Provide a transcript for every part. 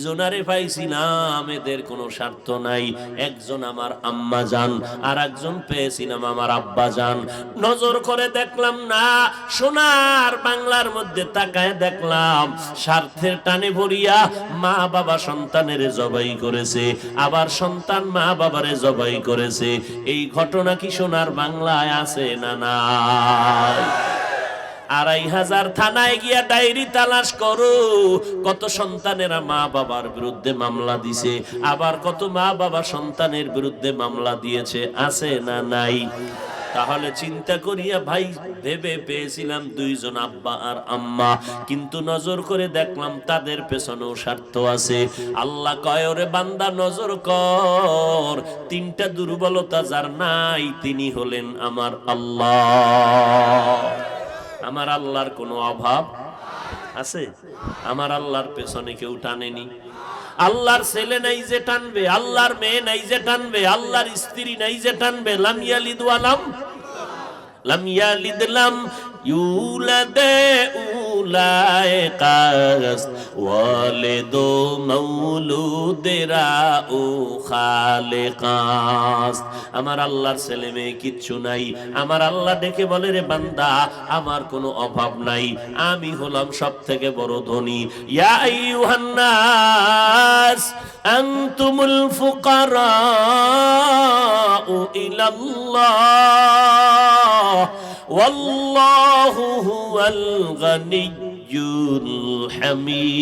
দুইজনারে পাইছিলাম, এদের কোনো স্বার্থ নাই। একজন আমার আম্মা জান, আর একজন পেয়েছিলাম আমার আব্বা জান। নজর করে দেখলাম না, সোনার বাংলার মধ্যে তাকায় দেখলাম স্বার্থের টানে ভরিয়া মা বাবা সন্তানের জবাই করেছে, আবার সন্তান মা বাবারে জবাই করেছে। এই ঘটনা কি সোনার বাংলায় আছে না নাই? ২৫০০ থানায় গিয়া ডায়েরি তালাশ করো, কত সন্তানেরা মা বাবার বিরুদ্ধে মামলা দিছে, আবার কত মা বাবা সন্তানের বিরুদ্ধে মামলা দিয়েছে, আছে না নাই? তাহলে চিন্তা করিয়া ভাই ভেবে পেয়েছিলাম দুইজন আব্বা আর আম্মা, কিন্তু নজর করে দেখলাম তাদের পেছনেও স্বার্থ আছে। আল্লাহ কয়, ওরে বান্দা নজর কর, তিনটা দুর্বলতা যার নাই তিনি হলেন আমার আল্লাহ। আমার আল্লাহর কোনো অভাব আছে? আমার আল্লাহর পেছনে কেউ টানেনি। আল্লাহর ছেলে নাই যে টানবে, আল্লাহর মেয়ে নাই যে টানবে, আল্লাহর স্ত্রী নাই যে টানবে। লাম ইয়ালিদ ওয়া লাম ইয়ালিদ লাম ইউলাদ উলাইকাস ওয়ালিদু মাউলুদেরা ও খালিকাস। আমার আল্লাহর ছেলে মেয়ে কিচ্ছু নাই। আমার আল্লাহ ডেকে বলে, রে বান্দা আমার কোনো অভাব নাই, আমি হলাম সবথেকে বড় ধনী। ইয়া আইয়ুহান নাস আনতুমুল ফুকারাউ ইলাল্লাহ ওয়াল্লাহু হুয়াল গানিয়্যুল হামিদ।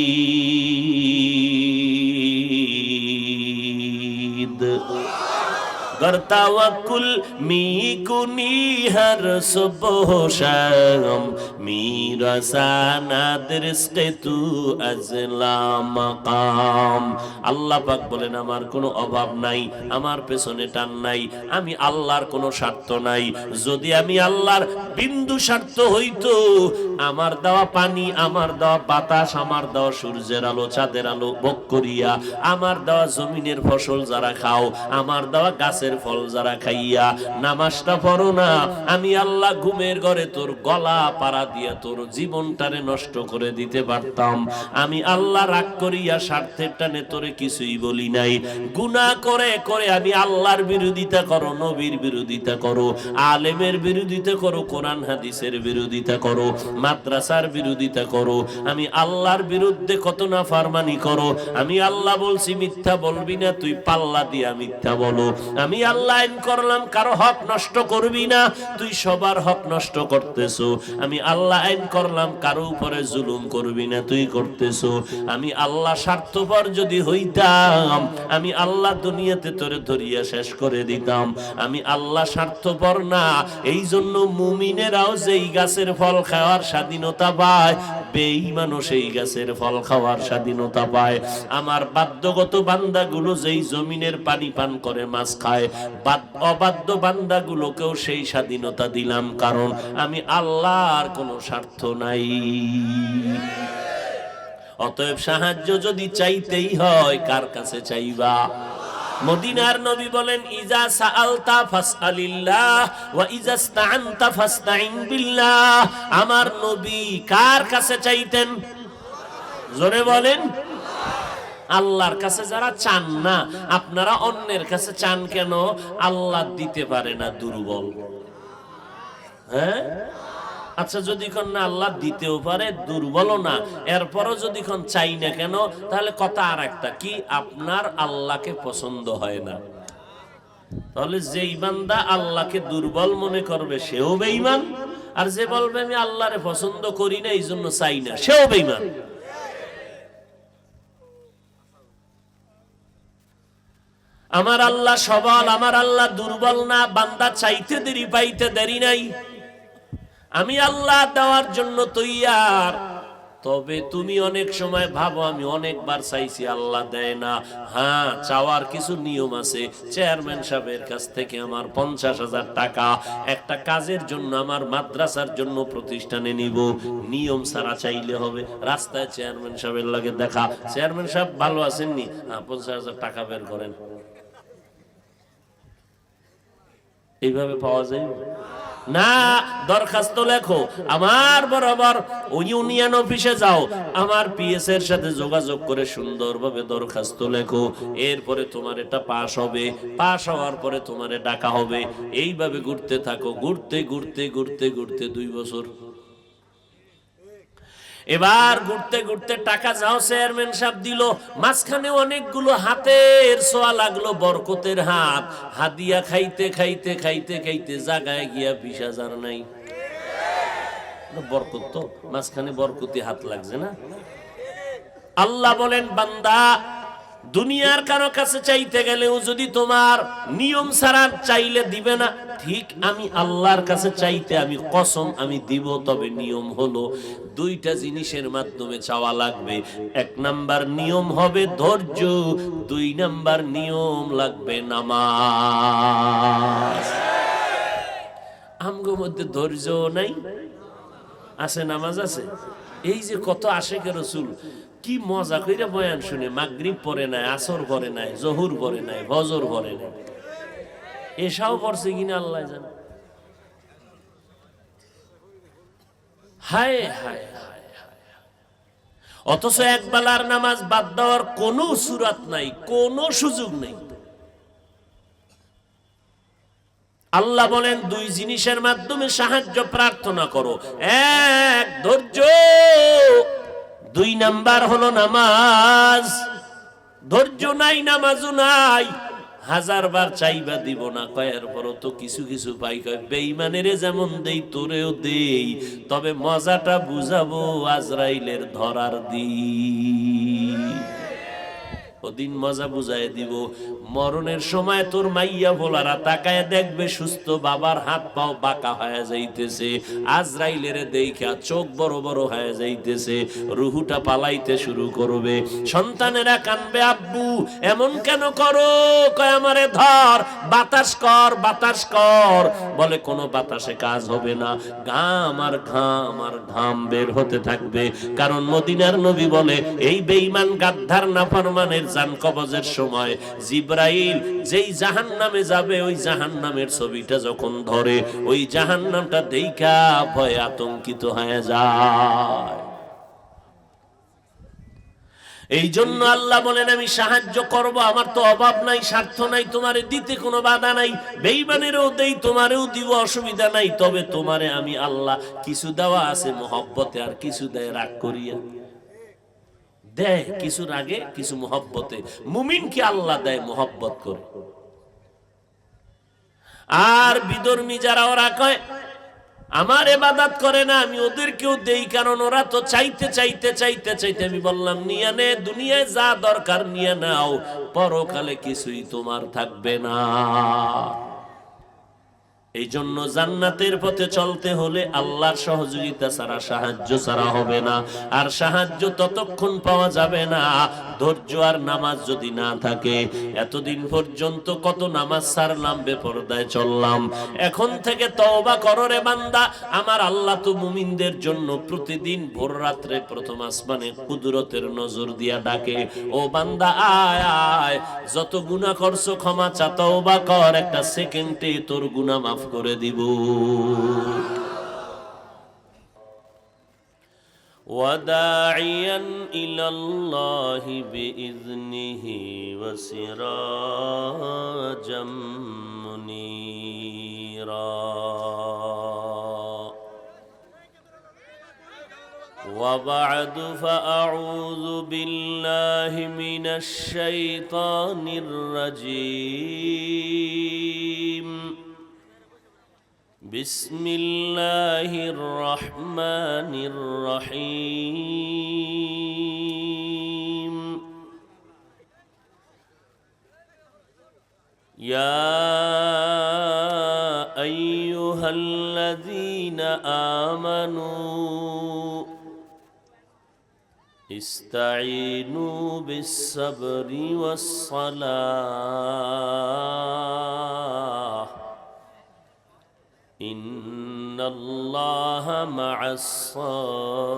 गर तवक्कुल मी कुनी हर सुबह शाम मेरा सानाद रिज़्क़े तू अज़ला मकाम। আল্লাহ পাক বলেন, আমার কোনো অভাব নাই, আমার পেছনে টান নাই, আমি আল্লাহর কোনো স্বার্থ নাই। যদি আমি আল্লাহর বিন্দু স্বার্থ হইতো, আমার দেওয়া পানি, আমার দেওয়া বাতাস, আমার দেওয়া সূর্যের আলো, চাঁদের আলো ভোগ করিয়া, আমার দেওয়া জমিনের ফসল যারা খাও, আমার দেওয়া গাছের ফল যারা খাইয়া নামাজটা পড়ো না, আমি আল্লাহ ঘুমের ঘরে তোর গলা পাড়া দিয়া তোর জীবনটারে নষ্ট করে দিতে পারতাম। আমি আল্লাহ রাগ করিয়া স্বার্থের টানে তোরে কিছুই বলি নাই। গুনাহ করে করে আমি আল্লাহর বিরোধিতা করো, নবীর বিরোধিতা করো, আলেমের বিরোধিতা করো, কোরআন হাদিসের বিরোধিতা করো, মাদ্রাসার বিরোধিতা করো, আমি আল্লাহর বিরুদ্ধে কত না ফারমানি করো। আমি আল্লাহ বলছি মিথ্যা বলবি না, তুই পাল্লা দিয়া মিথ্যা বলো। আমি আল্লাহ আইন করলাম কারো হক নষ্ট করবি না, তুই সবার হক নষ্ট করতেছো। আমি আল্লাহ আইন করলাম কারো উপরে জুলুম করবি না, তুই করতেছো। আমি আল্লাহ স্বার্থপর যদি হইতাম, আমি আল্লাহ দুনিয়াতে তোরে ধরিয়া শেষ করে দিতাম। আমি আল্লাহ স্বার্থপর না, এই জন্য মুমিনেরাও যেই গাছের ফল খাওয়ার স্বাধীনতা পায়, বেঈমানও সেই গাছের ফল খাওয়ার স্বাধীনতা পায়। আমার বাধ্যগত বান্দাগুলো যেই জমিনের পানি পান করে মাছ খায়, অবাধ্য বান্দাগুলোকেও সেই স্বাধীনতা দিলাম, কারণ আমি আল্লাহর কোনো স্বার্থ নাই। অতএব সাহায্য যদি চাইতেই হয়, কার কাছে চাইবা? মদিনার নবী বলেন, ইজা সাআলতা ফাসআলিল্লাহ ওয়া ইজা ইসতাআনতা ফাসতাইন বিল্লাহ। আমার নবী কার কাছে চাইতেন? জোরে বলেন। আল্লাহর কাছে যারা চান না, আপনারা অন্যের কাছে চান কেন? আল্লাহ দিতে পারে না, দুর্বল। হ্যাঁ, আচ্ছা, যদি কোন না আল্লাহ দিতেও পারে, দুর্বলও না, এরপরও যদি কোন চাই না কেন, তাহলে কথা আর একটা কি, আপনার আল্লাহকে পছন্দ হয় না। তাহলে যেই বান্দা আল্লাহকে দুর্বল মনে করবে সেও বেঈমান, আর যে বলবে আমি আল্লাহরে পছন্দ করি না এই জন্য চাই না, সেও বেঈমান। আমার আল্লাহ সবল, আমার আল্লাহ দুর্বল না। বান্দা চাইতে দেরি পাইতে দেরি নাই, আমি আল্লাহ দেওয়ার জন্য তৈয়ার। তবে তুমি অনেক সময় ভাবো আমি অনেকবার চাইছি আল্লাহ দেয় না। হ্যাঁ, চাওয়ার কিছু নিয়ম আছে। চেয়ারম্যান সাহেবের কাছ থেকে আমার 50,000 টাকা একটা কাজের জন্য, আমার মাদ্রাসার জন্য প্রতিষ্ঠানে নিব, নিয়ম ছাড়া চাইলে হবে। রাস্তায় চেয়ারম্যান সাহেবের লাগে দেখা, চেয়ারম্যান সাহেব ভালো আছেননি? হ্যাঁ, 50,000 টাকা বের করেন। এইভাবে পাওয়া যায়? না, দরখাস্ত লেখো, আমার বরাবর ওই ইউনিয়ন অফিসে যাও, আমার পিএস এর সাথে যোগাযোগ করে সুন্দরভাবে দরখাস্ত লেখো, এরপরে তোমার এটা পাস হবে, পাস হওয়ার পরে তোমারে ডাকা হবে। এইভাবে ঘুরতে থাকো, ঘুরতে ঘুরতে ঘুরতে ঘুরতে 2 বছর। এবার ঘুরতে ঘুরতে টাকা যাও চেয়ারম্যান সাহেব দিল, মাঝখানে অনেকগুলো হাতের ছোঁয়া লাগলো, বরকতের হাত, হাদিয়া খাইতে খাইতে খাইতে খাইতে জায়গায় গিয়া 20,000 নাই। বরকত তো মাঝখানে বরকতি হাত লাগছে না। আল্লাহ বলেন, বান্দা দুনিয়ার কারো কাছে চাইতে গেলেও যদি তোমার নিয়ম ছাড়া চাইলে দিবে না, ঠিক আমি আল্লাহর কাছে চাইতে আমি কসম আমি দিব, তবে নিয়ম হলো 2টা জিনিসের মাধ্যমে চাওয়া লাগবে। 1 নাম্বার নিয়ম হবে ধৈর্য, 2 নাম্বার নিয়ম লাগবে নামাজ। আমগো মধ্যে ধৈর্য নাই, আছে নামাজ আছে। এই যে কত আশেকে রাসূল কি মজা কইরা বয়ান শুনে, মাগরিব পড়ে নাই, আসর পড়ে নাই, জোহর পড়ে নাই, ফজর পড়ে নাই, এশাও পড়ছে কিনা আল্লাহ জানে। হায় হায় হায় হায়। অথচ একবেলার নামাজ বাদ দেওয়ার কোনো সুরাত নাই, কোনো সুযোগ নেই। আল্লাহ বলেন 2 জিনিসের মাধ্যমে সাহায্য প্রার্থনা করো, 1 ধৈর্য, 2 নাম্বার হলো নামাজ। ধৈর্য নাই, নামাজও নাই, 1000 বার চাইবা দিব না, কয়ের পরও তো কিছু কিছু পাই। কয় বেঈমানের যেমন দেই তোরেও দেই, তবে মজাটা বুঝাবো আজরাইলের ধরার দিন। ওদিন মজা বুঝাই দিব। মরণের সময় তোর মাইয়া ভোলারা তাকায় দেখবে সুস্থ বাবার হাত পাও বাঁকা হয়ে যাইতেছে, আজরাইলের দেখা চোখ বড় বড় হয়ে যাইতেছে, রুহুটা পালাইতে শুরু করবে। সন্তানেরা কানবে, আব্বু এমন কেন করো? কয় আমারে ধর, বাতাস কর বাতাস কর। বলে কোনো বাতাসে কাজ হবে না, ঘাম আর ঘাম আর ঘাম বের হতে থাকবে। কারণ মদিনার নবী বলে, এই বেঈমান গাদ্দার নাফরমানের জান কবজের সময় জিবরাইল যেই জাহান্নামে যাবে, ওই জাহান্নামের ছবিটা যখন ধরে, ওই জাহান্নামটা দেইখা ভয়ে আতঙ্কিত হয়ে যায়। এই জন্য আল্লাহ বলেন, আমি সাহায্য করব, আমার তো অভাব নাই, স্বার্থ নাই, তোমারে দিতে কোনো বাধা নাই। বেঈমানেরও দেই, তোমারেও দিব, অসুবিধা নাই। তবে তোমারে আমি আল্লাহ কিছু দেওয়া আছে মহব্বতে, আর কিছু দেয় রাগ করিয়া। দেয় কিছুর আগে কিছু মহব্বতে। মুমিনকে আল্লাহ দেয় মহব্বত করে। আর বিধর্মী যারা, ওরা কয় আমার ইবাদত করে না, আমি ওদেরকেও দেই, কারণ ওরা তো চাইতে চাইতে চাইতে চাইতে। আমি বললাম, নিয়ে নে, দুনিয়ায় যা দরকার নিয়ে নাও, পরকালে কিছুই তোমার থাকবে না। এই জন্য জান্নাতের পথে চলতে হলে আল্লাহর সহযোগিতা ছাড়া, সাহায্য ছাড়া হবে না। আর সাহায্য ততক্ষণ পাওয়া যাবে না ধৈর্য আর নামাজ যদি না থাকে। এতদিন পর্যন্ত কত নামাজ ছাড়লাম, বেপরদায় চললাম। এখন থেকে তওবা করো রে বান্দা। আমার আল্লাহ তো মুমিনদের জন্য প্রতিদিন ভোর রাত্রে প্রথম আসমানে কুদরতের নজর দিয়া ডাকে, ও বান্দা আয় আয়, যত গুনাহ করছো ক্ষমা চা, তওবা কর, একটা সেকেন্ডে তোর গুনাহ মাফ করে দিব। ওয়াদাইয়ান ইলাল্লাহি বিইذনিহি ওয়া সিরাজাম মুনীরা। وبعد فأعوذ بالله من الشيطان الرجيم. بسم الله الرحمن الرحيم. يا أيها الذين آمنوا استعينوا بالصبر والصلاة إن الله مع الصابرين.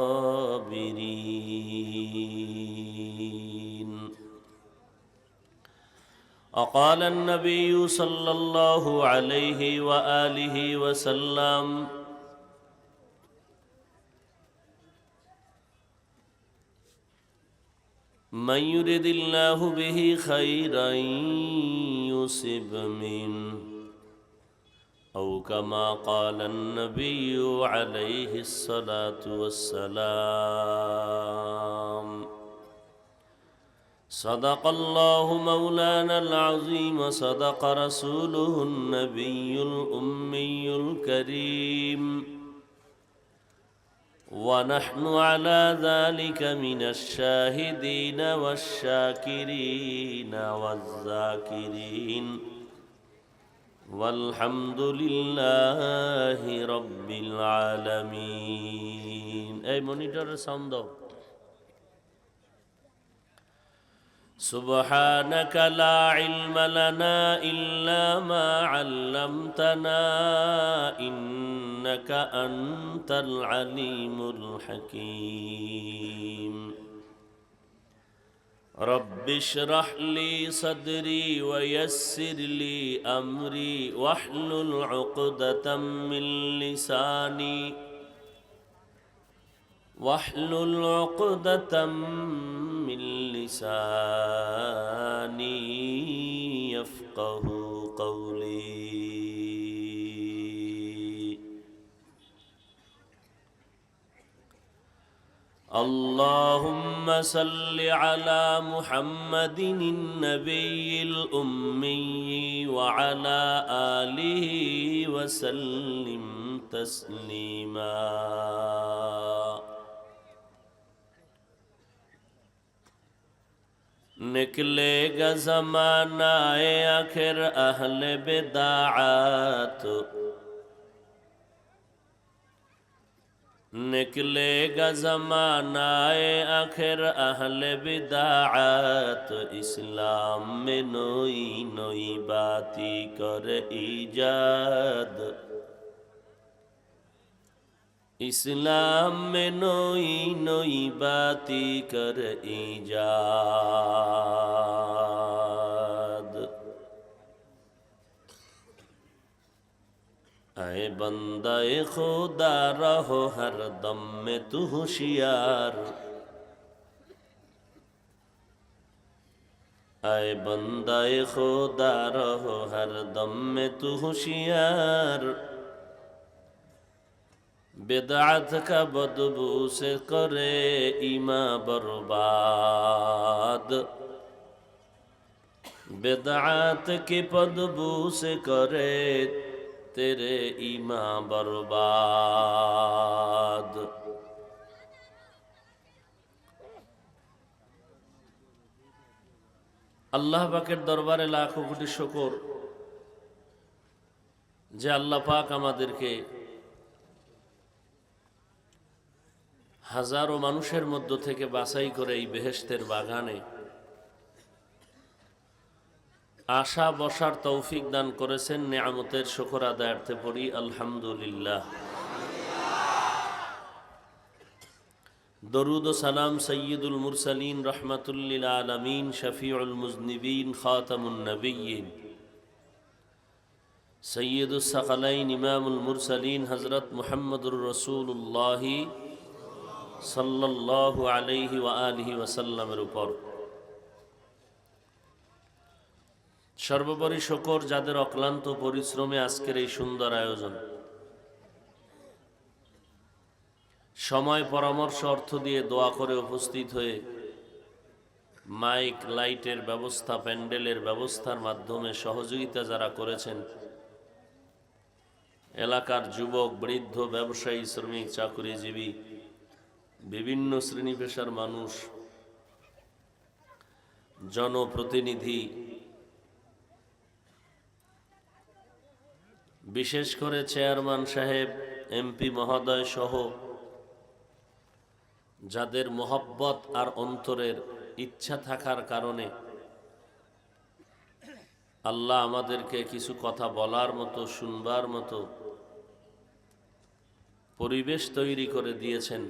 وقال النبي صلى الله عليه وآله وسلم من يرد الله به خيرا يصب منه أو كما قال النبي عليه الصلاة والسلام صدق الله مولانا العظيم وصدق رسوله النبي الأمي الكريم ونحن على ذلك من الشاهدين والشاكرين والذاكرين والحمد لله رب العالمين. এই মনিটরের সাউন্ড দাও। سبحانك لا علم لنا إلا ما علمتنا إنك أنت العليم الحكيم. رب اشرح لي صدري ويسر لي أمري واحلل عقدة من لساني يفقه قولي. اللهم صل على محمد النبي الأمي وعلى آله وسلم تسليما. निकलेगा ज़माना आखिर अहले बिदाअत, निकलेगा ज़माना आखिर अहले बिदाअत। इस्लाम में नई नई बाती कर ईजाद, इस्लाम में नई नई बाती कर ईजाद। ऐ बंदे खुदा रहो हर दम में तू होशियार, ऐ बंदे खुदा रहो हर दम में तू होशियार। बिदअत का बदबू से करे ईमान बर्बाद, बिदअत की बदबू से करे तेरे ईमान बर्बाद। আল্লাহ পাকের দরবারে লাখো কোটি শুকর যে আল্লাহ পাক আমাদেরকে হাজারো মানুষের মধ্য থেকে বাছাই করে এই বেহেশতের বাগানে আশা বসার তৌফিক দান করেছেন। নেয়ামতের শুকর আদায়ার্থে পড়ি আলহামদুলিল্লাহ। দরুদ ও সালাম সৈয়দুল মুরসালিন রহমাতুল লিল আলামিন শফিউল মুজনিবিন খাতামুন নবিয়্যিন সৈয়দুস সাকালাইন ইমামুল মুরসালিন হযরত মুহাম্মদুর রাসূলুল্লাহ সাল্লাল্লাহু আলাইহি ওয়া আলিহি ওয়াসাল্লামের উপর সর্বোপরি শুকর যাদের অক্লান্ত পরিশ্রমে আজকের এই সুন্দর আয়োজন, সময় পরামর্শ অর্থ দিয়ে দোয়া করে উপস্থিত হয়ে মাইক লাইটের ব্যবস্থা, প্যান্ডেলের ব্যবস্থার মাধ্যমে সহযোগিতা যারা করেছেন, এলাকার যুবক, বৃদ্ধ, ব্যবসায়ী, শ্রমিক, চাকরিজীবী, বিভিন্ন শ্রেণী পেশার মানুষ, জনপ্রতিনিধি, বিশেষ করে চেয়ারম্যান সাহেব, এমপি মহোদয় সহ যাদের মহব্বত আর অন্তরের ইচ্ছা থাকার কারণে আল্লাহ আমাদেরকে কিছু কথা বলার মতো, শুনবার মতো পরিবেশ তৈরি করে দিয়েছেন,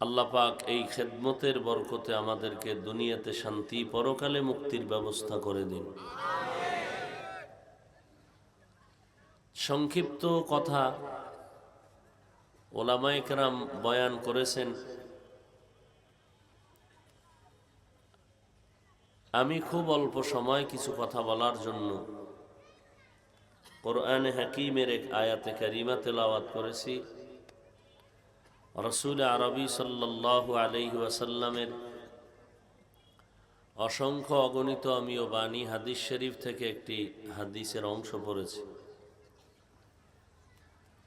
আল্লাহ পাক এই খেদমতের বরকতে আমাদেরকে দুনিয়াতে শান্তি, পরকালে মুক্তির ব্যবস্থা করে দিন। সংক্ষিপ্ত কথা ওলামায়ে কেরাম বয়ান করেছেন। আমি খুব অল্প সময় কিছু কথা বলার জন্য কোরআনে হাকিমের এক আয়াতে কারিমা তেলাওয়াত করেছি। রাসূল আরবি সাল্লাল্লাহু আলাইহি ওয়াসাল্লামের অসংখ্য অগণিত আমিও বাণী হাদিস শরীফ থেকে একটি হাদিসের অংশ পড়েছি।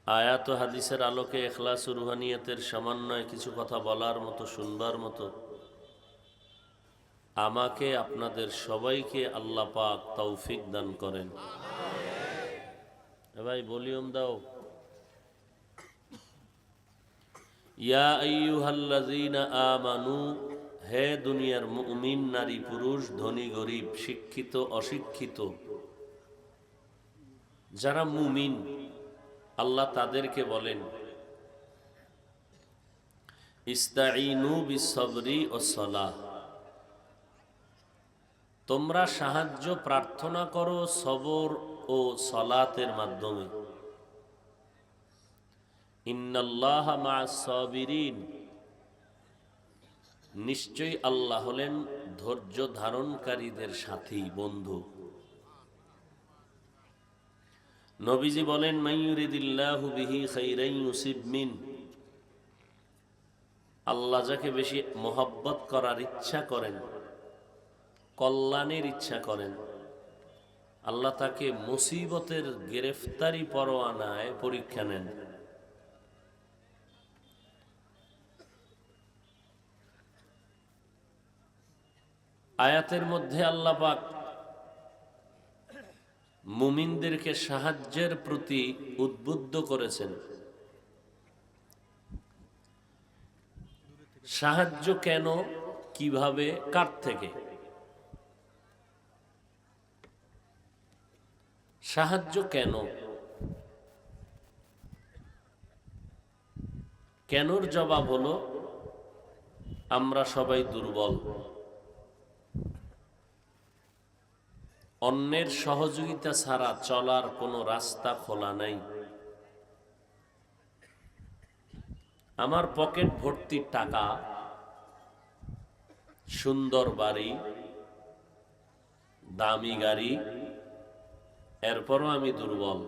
আয়াত ও হাদিসের আলোকে ইখলাস ও রুহানিয়তের সমন্বয়ে কিছু কথা বলার মতো, শুনবার মতো আমাকে আপনাদের সবাইকে আল্লাহ পাক তৌফিক দান করেন। ভাই ভলিউম দাও। ইয়া আইয়ুহাল্লাযীনা আমানু, হে দুনিয়ার মুমিন নারী পুরুষ, ধনী গরিব, শিক্ষিত অশিক্ষিত, যারা মুমিন আল্লাহ তাদেরকে বলেন ইস্তাঈনু বিসসবরি ওয়াস-সালাহ, তোমরা সাহায্য প্রার্থনা করো সবর ও সালাতের মাধ্যমে। ইন্নাল্লাহা মা'আস-সাবিরিন, নিশ্চয়ই আল্লাহ হলেন ধৈর্য ধারণকারীদের সাথী, বন্ধু। নবীজি বলেন মাইয়ুরিদিল্লাহু বিহি খাইরান ইউসিব মিন, আল্লাহ যাকে বেশি মোহাব্বত করার ইচ্ছা করেন, কল্যাণের ইচ্ছা করেন, আল্লাহ তাকে মুসিবতের গ্রেফতারি পরোয়ানায় পরীক্ষা নেন। আয়াতের মধ্যে আল্লাহ পাক মুমিনদেরকে সাহায্যের প্রতি উদ্বুদ্ধ করেছেন। সাহায্য কেন, কিভাবে, কার থেকে? সাহায্য কেন? কেনর জবাব হলো আমরা সবাই দুর্বল, অন্যের সহযোগিতা ছাড়া চলার কোনো রাস্তা খোলা নাই। আমার পকেট ভর্তি টাকা, সুন্দর বাড়ি, দামি গাড়ি, এরপরও আমি দুর্বল।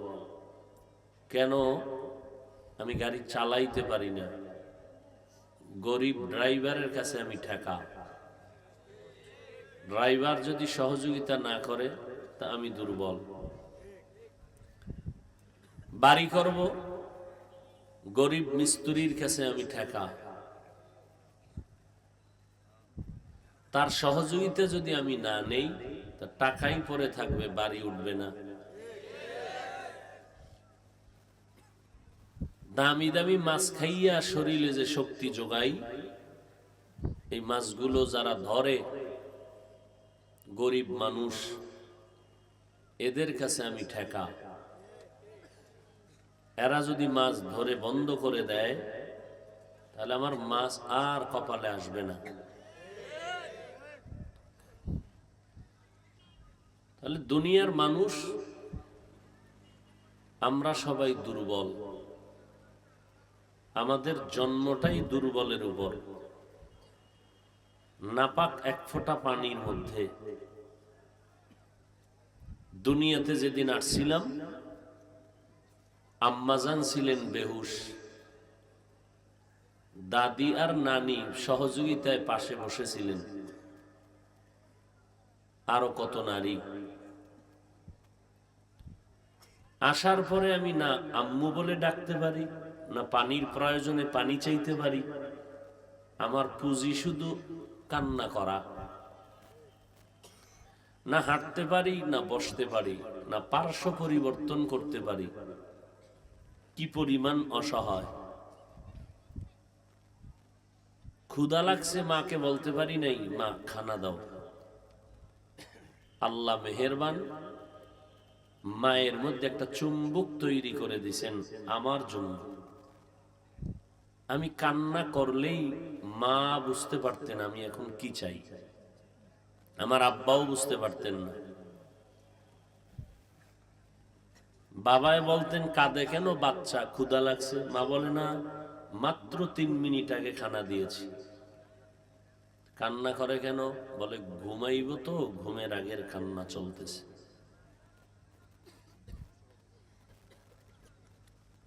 কেন? আমি গাড়ি চালাইতে পারি না, গরিব ড্রাইভারের কাছে আমি ঠেকা। ড্রাইভার যদি সহযোগিতা না করে তা আমি দুর্বল। বাড়ি করব, গরিব মিস্ত্রির কাছে আমি ঠেকা। তার সহযোগিতা যদি আমি না নেই তা টাকাই পরে থাকবে, বাড়ি উঠবে না। দামি দামি মাছ খাইয়া শরীরে যে শক্তি যোগাই, এই মাছগুলো যারা ধরে গরিব মানুষ, এদের কাছে আমি ঠেকা। এরা যদি মাছ ধরে বন্ধ করে দেয় তাহলে আমার মাছ আর কপালে আসবে না। তাহলে দুনিয়ার মানুষ আমরা সবাই দুর্বল, আমাদের জন্মটাই দুর্বলের উপর। নাপাক এক ফোঁটা পানির মধ্যে দুনিয়াতে যেদিন আসছিলাম, আম্মাজান ছিলেন বেহুশ, দাদি আর নানি সহযোগিতায় পাশে বসেছিলেন, আরো কত নারী। আসার পরে আমি না আম্মু বলে ডাকতে পারি, না পানির প্রয়োজনে পানি চাইতে পারি। আমার পুঁজি শুধু কান্না করা। না হাঁটতে পারি, না বসতে পারি, না পার্শ্ব পরিবর্তন করতে পারি। কি পরিমাণ অসহায়। ক্ষুধা লাগছে, মাকে বলতে পারি নাই মা খানা দাও। আল্লাহ মেহেরবান, মায়ের মধ্যে একটা চুম্বক তৈরি করে দিয়েছেন আমার জন্য। আমি কান্না করলেই মা বুঝতে পারতেন আমি এখন কি চাই, আমার আব্বাও বুঝতে পারতেন না। বাবাই বলতেন কাঁদে কেন, বাচ্চা ক্ষুধা লাগছে। মা বলে না, মাত্র 3 মিনিট আগে খানা দিয়েছি। কান্না করে কেন, বলে ঘুমাইব তো, ঘুমের আগের কান্না চলতেছে।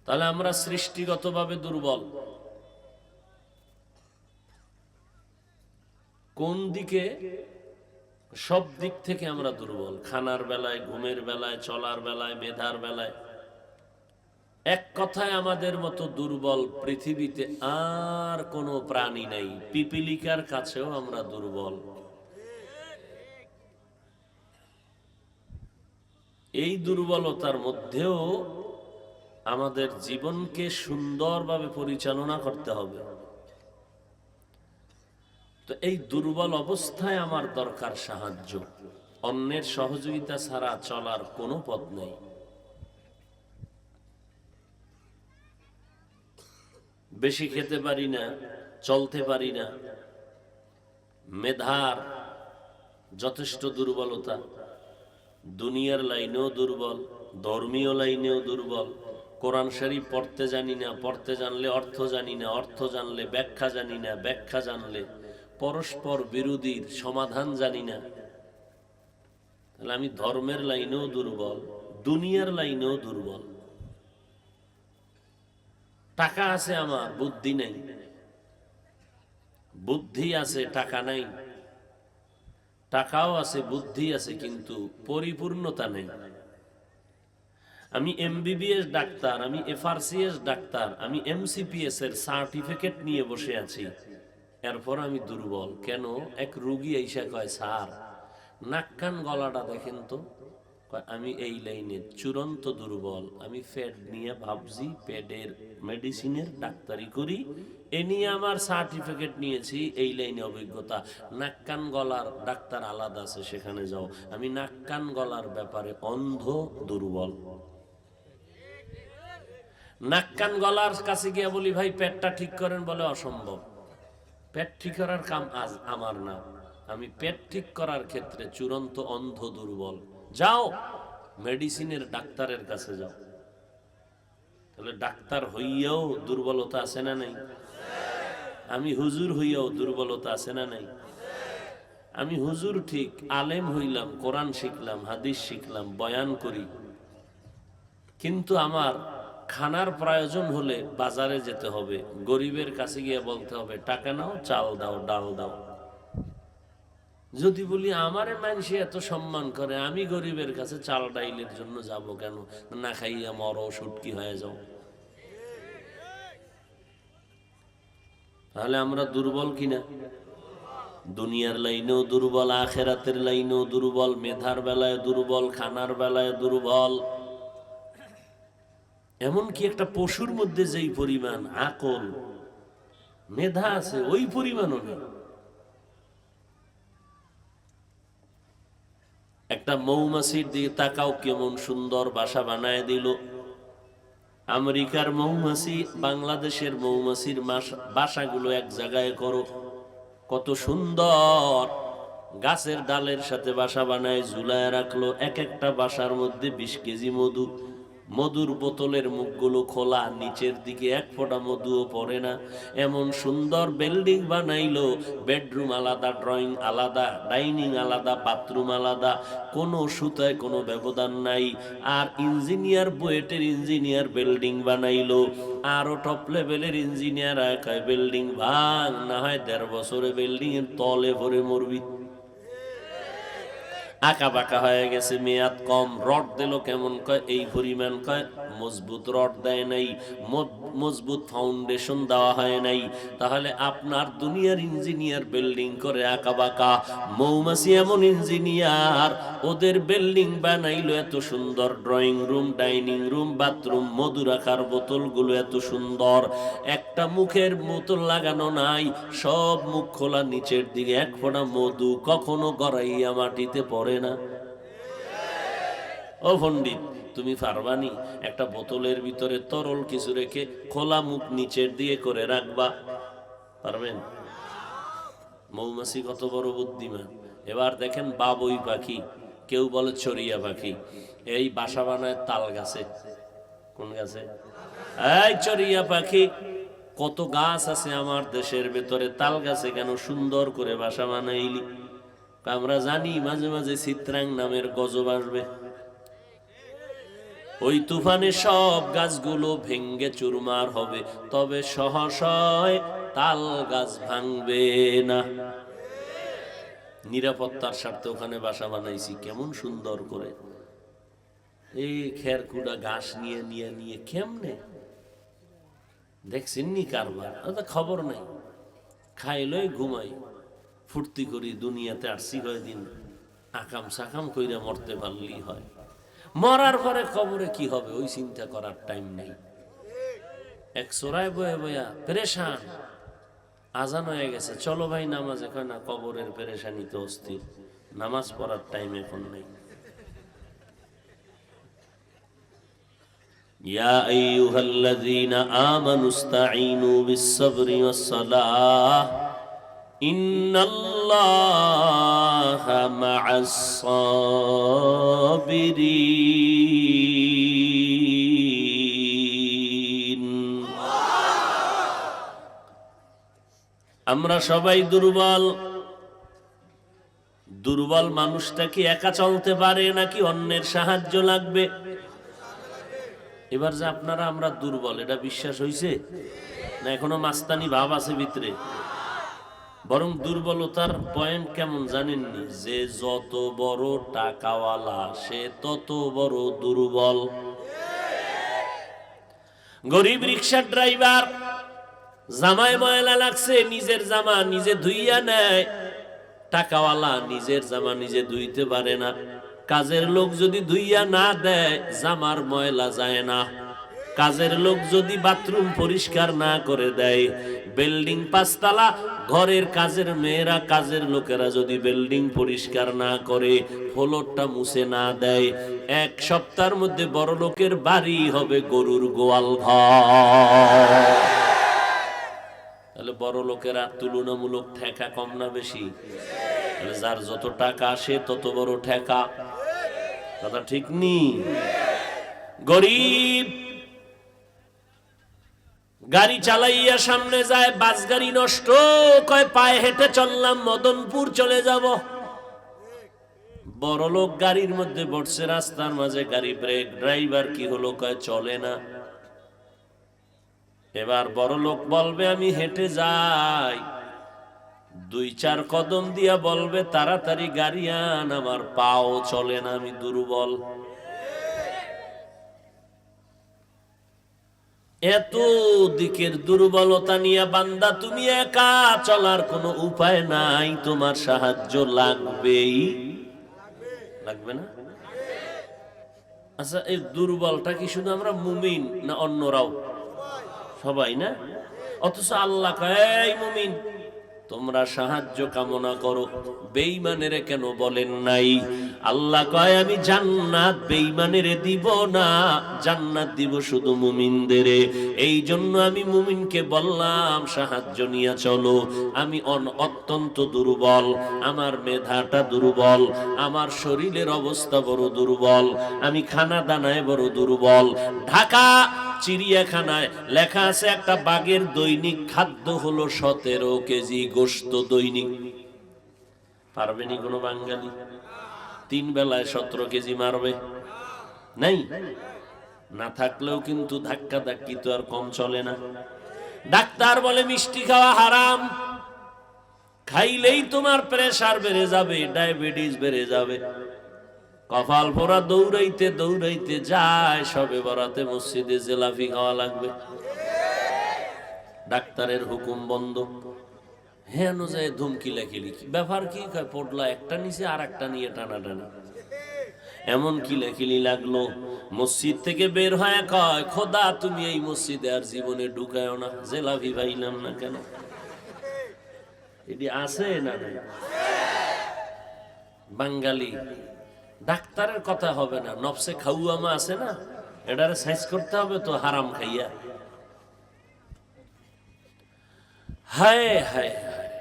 তাহলে আমরা সৃষ্টিগতভাবে দুর্বল। কোন দিকে? সব দিক থেকে আমরা দুর্বল। খানার বেলায়, ঘুমের বেলায়, চলার বেলায়, মেধার বেলায়। এক কথায় আমাদের মতো দুর্বল পৃথিবীতে আর কোনো প্রাণী নাই। পিপিলিকার কাছেও আমরা দুর্বল। এই দুর্বলতার মধ্যেও আমাদের জীবনকে সুন্দরভাবে পরিচালনা করতে হবে। তো এই দুর্বল অবস্থায় আমার দরকার সাহায্য। অন্যের সহযোগিতা ছাড়া চলার কোনো পথ নেই। বেশি খেতে পারি না, চলতে পারি না, মেধার যথেষ্ট দুর্বলতা, দুনিয়ার লাইনেও দুর্বল, ধর্মীয় লাইনেও দুর্বল। কোরআন শরীফ পড়তে জানি না, পড়তে জানলে অর্থ জানি না, অর্থ জানলে ব্যাখ্যা জানি না, ব্যাখ্যা জানলে পরস্পর বিরোধীর সমাধান জানি না। তাহলে আমি ধর্মের লাইনেও দুর্বল, দুনিয়ার লাইনেও দুর্বল। টাকা আছে আমার, বুদ্ধি নেই। বুদ্ধি আছে, টাকা নাই। টাকাও আছে, বুদ্ধি আছে, কিন্তু পরিপূর্ণতা নেই। আমি এমবিবিএস ডাক্তার, আমি এফআরসিএস ডাক্তার, আমি এমসিপিএস এর সার্টিফিকেট নিয়ে বসে আছি, এরপর আমি দুর্বল কেন? এক রোগী এসে কয়, স্যার নাক কান গলাটা দেখেন তো। আমি এই লাইনে চূড়ান্ত দুর্বল। আমি পেট নিয়ে ভাবছি, পেটের মেডিসিনের ডাক্তারি করি, এ নিয়ে আমার সার্টিফিকেট নিয়েছি, এই লাইনে অভিজ্ঞতা। নাক কান গলার ডাক্তার আলাদা আছে, সেখানে যাও। আমি নাক কান গলার ব্যাপারে অন্ধ, দুর্বল। নাক কান গলার কাছে গিয়ে বলি, ভাই পেটটা ঠিক করেন, বলে অসম্ভব। পেট ঠিক করার কাম আজ আমার না। আমি পেট ঠিক করার ক্ষেত্রে চূড়ান্ত অন্ধ, দুর্বল। যাও মেডিসিনের ডাক্তারের কাছে যাও। তাহলে ডাক্তার হইয়াও দুর্বলতা আছে না নাই? আমি হুজুর হইয়াও দুর্বলতা আছে না নাই? আমি হুজুর ঠিক, আলেম হইলাম, কোরআন শিখলাম, হাদিস শিখলাম, বয়ান করি, কিন্তু আমার খানার প্রয়োজন হলে বাজারে যেতে হবে, গরিবের কাছে গিয়ে বলতে হবে টাকা নাও, চাল দাও, ডাল দাও। যদি বলি আমারে মানুষে এত সম্মান করে, আমি গরিবের কাছে চাল ডাইলের জন্য যাব কেন? না খাইয়া মরো, সুটকি হয়ে যাও। তাহলে আমরা দুর্বল কিনা? দুনিয়ার লাইনেও দুর্বল, আখেরাতের লাইনেও দুর্বল, মেধার বেলায় দুর্বল, খানার বেলায় দুর্বল। এমনকি একটা পশুর মধ্যে যেই পরিমাণ আকল, মেধা আছে, ওই পরিমাণও নেই। একটা মৌমাছির দিকে তাকাও, কেমন সুন্দর বাসা বানায় দিল। আমেরিকার মৌমাছি, বাংলাদেশের মৌমাছির বাসাগুলো এক জায়গায় করো, কত সুন্দর। গাছের ডালের সাথে বাসা বানায় ঝুলায় রাখলো। এক একটা বাসার মধ্যে 20 কেজি মধু। মধুর বোতলের মুখগুলো খোলা, নিচের দিকে এক ফোঁটা মধুও পড়ে না। এমন সুন্দর বিল্ডিং বানাইলো, বেডরুম আলাদা, ড্রয়িং আলাদা, ডাইনিং আলাদা, বাথরুম আলাদা, কোনো সুতায় কোনো ব্যবধান নাই। আর ইঞ্জিনিয়ার, বুয়েটের ইঞ্জিনিয়ার বিল্ডিং বানাইলো। আরো টপ লেভেলের ইঞ্জিনিয়ার কয় বিল্ডিং ভাঙ, না হয় 1.5 বছরে বিল্ডিং এর তলে ভরে মরবি। আঁকা বাঁকা হয়ে গেছে, মেয়াদ কম। রড দিল কেমন? কয় এই পরিমাণ। কয় মজবুত রড দেয় নাই, মজবুত ফাউন্ডেশন দেওয়া হয় নাই। তাহলে আপনার দুনিয়ার ইঞ্জিনিয়ার বিল্ডিং করে আঁকা বাঁকা, মৌমাছি এমন ইঞ্জিনিয়ার, ওদের বিল্ডিং বানাইলো এত সুন্দর, drawing room, dining room, bathroom, মধু রাখার বোতলগুলো এত সুন্দর, একটা মুখের বোতল লাগানো নাই, সব মুখ খোলা, নিচের দিকে এক ফোঁটা মধু কখনো গড়াইয়া মাটিতে পড়ে না। ও পণ্ডিত, তুমি পারবানি একটা বোতলের ভিতরে তরল কিছু রেখে খোলা মুখ নিচের দিয়ে করে রাখবা? পারবেন? মৌমাছি কত বড় বুদ্ধিমান। এবার দেখেন বাবুই পাখি, কেউ বলে চড়িয়া পাখি, এই বাসা বানায় তাল গাছে। কোন গাছে? এই চড়িয়া পাখি। কত গাছ আছে আমার দেশের ভেতরে, তাল গাছে কেন সুন্দর করে বাসা বানাইলি? আমরা জানি মাঝে মাঝে চিত্রাং নামের গজব আসবে, ওই তুফানে সব গাছগুলো ভেঙ্গে চুরমার হবে, তবে সহসয় তাল গাছ ভাঙবে না। নিরাপত্তার স্বার্থে ওখানে বাসা বানাইছি, কেমন সুন্দর করে। এই খেরকুড়া ঘাস নিয়ে নিয়ে নিয়ে কেমনে দেখছেন নি কারবার, খবর নাই। খাইলই ঘুমাই, ফুর্তি করি, দুনিয়াতে আসছি কয়দিন, আকাম সাকাম কইরা মরতে পারলেই হয়। মরার পরে কবরে কি হবে ওই চিন্তা করার টাইম নেই। এক চোরায় বয়ে বয়া পেরেশান, আজান হয়ে গেছে, চলো ভাই নামাজে, কয় না, কবরের পেরেশানিতে অস্থির, নামাজ পড়ার টাইম এখন নেই। ইয়া আইয়ুহাল্লাযীনা আমানু ইসতাঈনু বিস-সাবরি ওয়াস-সালাহ ইন্নাল্লাহা মা'আস-সাবিরিন। আমরা সবাই দুর্বল। দুর্বল মানুষটা কি একা চলতে পারে নাকি অন্যের সাহায্য লাগবে? এবার যে আপনারা আমরা দুর্বল, এটা বিশ্বাস হইছে না এখনো মাস্তানি ভাব আছে ভিতরে? বরং দুর্বলতার পয়েন্ট কেমন জানেননি? যে যত বড় টাকাওয়ালা সে তত বড় দুর্বল। গরিব রিকশার ড্রাইভার জামায় ময়লা লাগছে, নিজের জামা নিজে ধুইয়া নেয়। টাকাওয়ালা নিজের জামা নিজে ধুইতে পারে না। কাজের লোক যদি ধুইয়া না দেয় জামার ময়লা যায় না। কাজের লোক যদি বাথরুম পরিষ্কার না করে দেয়, বিল্ডিং 5 তলা, ঘরের কাজের মেয়েরা কাজের লোকেরা যদি বিল্ডিং পরিষ্কার না করে, ফ্লোরটা মুছে না দেয়, 1 সপ্তাহের মধ্যে বড় লোকের বাড়ি হবে গরুর গোয়াল ঘর। তাহলে বড় লোকেরা তুলনামূলক ঠেকা কম না বেশি? যার যত টাকা আসে তত বড় ঠেকা। কথা ঠিক নি? গরিব গাড়ি চালাইয়া সামনে যায়, বাস গাড়ি নষ্ট, কয় পায়ে হেঁটে চললাম, মদনপুর চলে যাব। বড় লোক গাড়ির মধ্যে বসছে, রাস্তার মাঝে গাড়ি ব্রেক, ড্রাইভার কি হলো, কয় চলে না। এবার বড় লোক বলবে আমি হেঁটে যাই, 2-4 কদম দিয়া বলবে তাড়াতাড়ি গাড়ি আন, আমার পাও চলে না, আমি দুর্বল। এত দিকের দুর্বলতা নিয়ে বান্দা তুমি একা, চলার কোনো উপায় নাই, তোমার সাহায্য লাগবেই। লাগবে না? আচ্ছা, এই দুর্বলটা কি শুধু আমরা মুমিন না অন্যরাও? সবাই না? অথচ আল্লাহ কয় এই মুমিন তোমরা সাহায্য কামনা করো, বেঈমানেরে কেন বলেন নাই? আল্লাহ কয় আমি জান্নাত বেঈমানেরে দিব না, জান্নাত দিব শুধু মুমিনদেরে। এই জন্য আমি মুমিনকে বললাম সাহায্য নিয়ে চলো। আমি অত্যন্ত দুর্বল, আমার মেধাটা দুর্বল, আমার শরীরের অবস্থা বড় দুর্বল, আমি খানা দানায় বড় দুর্বল। ঢাকা চিড়িয়াখানায় লেখা আছে একটা বাঘের দৈনিক খাদ্য হলো 17 কেজি গোশত দৈনিক। পারবেনি কোনো বাঙালি? 3 বেলায় 17 কেজি মারবে? নাই। না থাকলেও কিন্তু ধাক্কা ধাক্কি তো আর কম চলে না। ডাক্তার বলে মিষ্টি খাওয়া হারাম, খাইলেই তোমার প্রেসার বেড়ে যাবে, ডায়াবেটিস বেড়ে যাবে। কপাল পোড়া দৌড়াইতে দৌড়াইতে যায়, সবে বরাতে মসজিদে জিলাপি খাওয়া লাগবে। ডাক্তারের হুকুম বন্ধ। হ্যাঁ যায় ধুমকি লেখিলি, ব্যাপার কি? পড়লা একটা নিচে আর একটা নিয়ে টানাটানি। এমন কি লেখিলি লাগলো, মসজিদ থেকে বের হয়ে কয় খোদা তুমি এই মসজিদে আর জীবনে ঢুকায়ও না, জিলাপি পাইলাম না কেন? এটি আছে না? বাঙালি ডাক্তারের কথা হবে না, নফসে খাউয়ামা আছে না, এটারে সাইজ করতে হবে তো হারাম খাইয়া। হায় হায় হায়,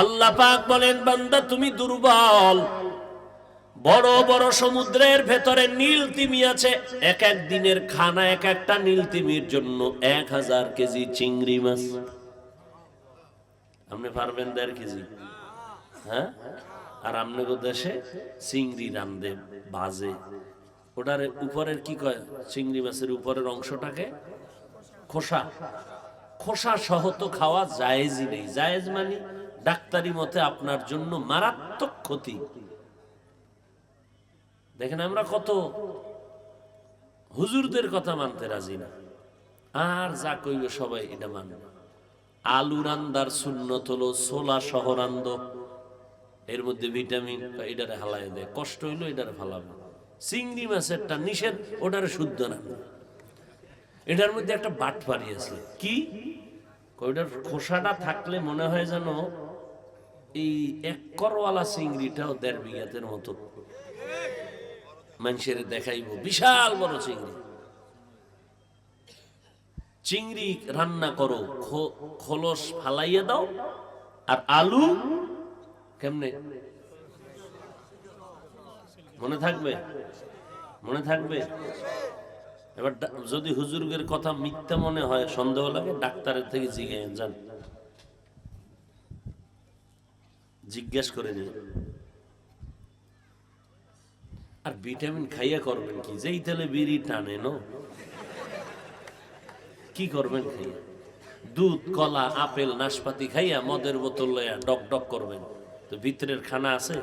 আল্লাহ পাক বলেন বান্দা তুমি দুর্বল। বড় বড় সমুদ্রের ভেতরে নীল তিমি আছে, এক এক দিনের খানা এক একটা নীল তিমির জন্য 1000 কেজি চিংড়ি মাছ। আপনি পারবেন 1.5 কেজি? হ্যাঁ, আর আপনাকে দেশে চিংড়ি রান্ধে ভাজে, ওটার উপরের কি কয়, চিংড়ি মাছের উপরের অংশটাকে খোসা, খোসা সহ তো খাওয়া জায়েজই নেই। জায়েজ মানে ডাক্তারি মতে আপনার জন্য মারাত্মক ক্ষতি। দেখেন আমরা কত হুজুরদের কথা মানতে রাজি না, আর যা কইবে সবাই এটা মানবে। আলু রান্দার সুন্নত হলো ছোলা সহ রান্দ, এর মধ্যে ভিটামিন, এটারে হালাই দেয়, কষ্ট হইলো এটারে ফালাবে। চিংড়ি মাছেরটা নিষেধ, ওটারে শুদ্ধ রান্না। এটার মধ্যে একটা বাটপারি আছে, কি ওইটার খোসাটা থাকলে মনে হয় যেন এই 1 করওয়ালা চিংড়িটাও 1.5 বিঘাতের মতো মানুষের দেখাইব, বিশাল বড় চিংড়ি। চিংড়ি রান্না করো, খোলস ফালাইয়া দাও, আর আলু কেমনে মনে থাকবে? মনে থাকবে? এবার যদি হুজুরের কথা মিথ্যা মনে হয়, সন্দেহ লাগে, ডাক্তারের থেকে জিজ্ঞেস করে নিন। আর ভিটামিন খাইয়া করবেন কি? যেই তেলে বিড়ি টানে নো, কি করবেন খাইয়া? দুধ, কলা, আপেল, নাশপাতি খাইয়া মদের বোতল লইয়া ডক ডক করবেন, তো ভিতরের খানা আছে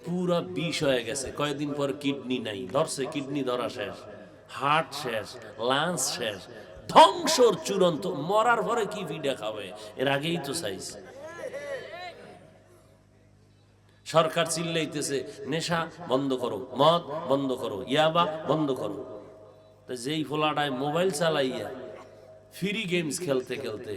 পুরা বিষ হয়ে গেছে। কয়েকদিন পর কিডনি নাই, ধরছে কিডনি ধরা শেষ, হার্ট শেষ, লাংস শেষ, ধ্বংসর চূড়ান্ত। মরার পরে কি ভিডা খাবে? এর আগেই তো চাইছে। সরকার চিল্লাইতেছে নেশা বন্ধ করো, মদ বন্ধ করো, ইয়াবা বন্ধ করো। যেই ফোলাটায় মোবাইল চালাইয়া ফ্রি গেমস খেলতে খেলতে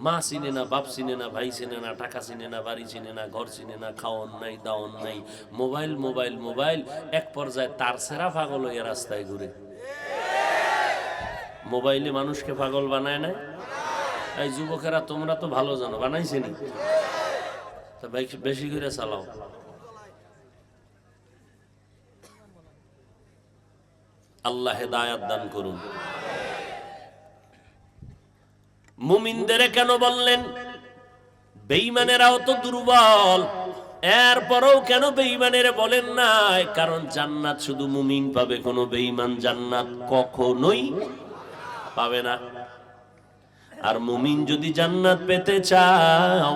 মা চিনে না, বাপ চিনে না, ভাই চিনে না, টাকা চিনে না, বাড়ি চিনে না, ঘর চিনে না, খাওয়ন নাই, দাওয়ন নাই, মোবাইল মোবাইল মোবাইল। এক পর্যায়ে তার সেরা পাগল হইয়া রাস্তায় ঘুরে। মোবাইলে মানুষকে পাগল বানায় না? এই যুবকেরা তোমরা তো ভালো জানো, বানাইছেনি? তা বেশি করে চালাও। আল্লাহ হেদায়াত দান করুন। মুমিনদের কেন বললেন? বেঈমানেরাও তো দুর্বল, এরপরও কেন বেঈমানেরা বলেন নাই? কারণ জান্নাত শুধু মুমিন পাবে, কোনো বেঈমান জান্নাত কখনোই পাবে না। আর মুমিন যদি জান্নাত পেতে চাও,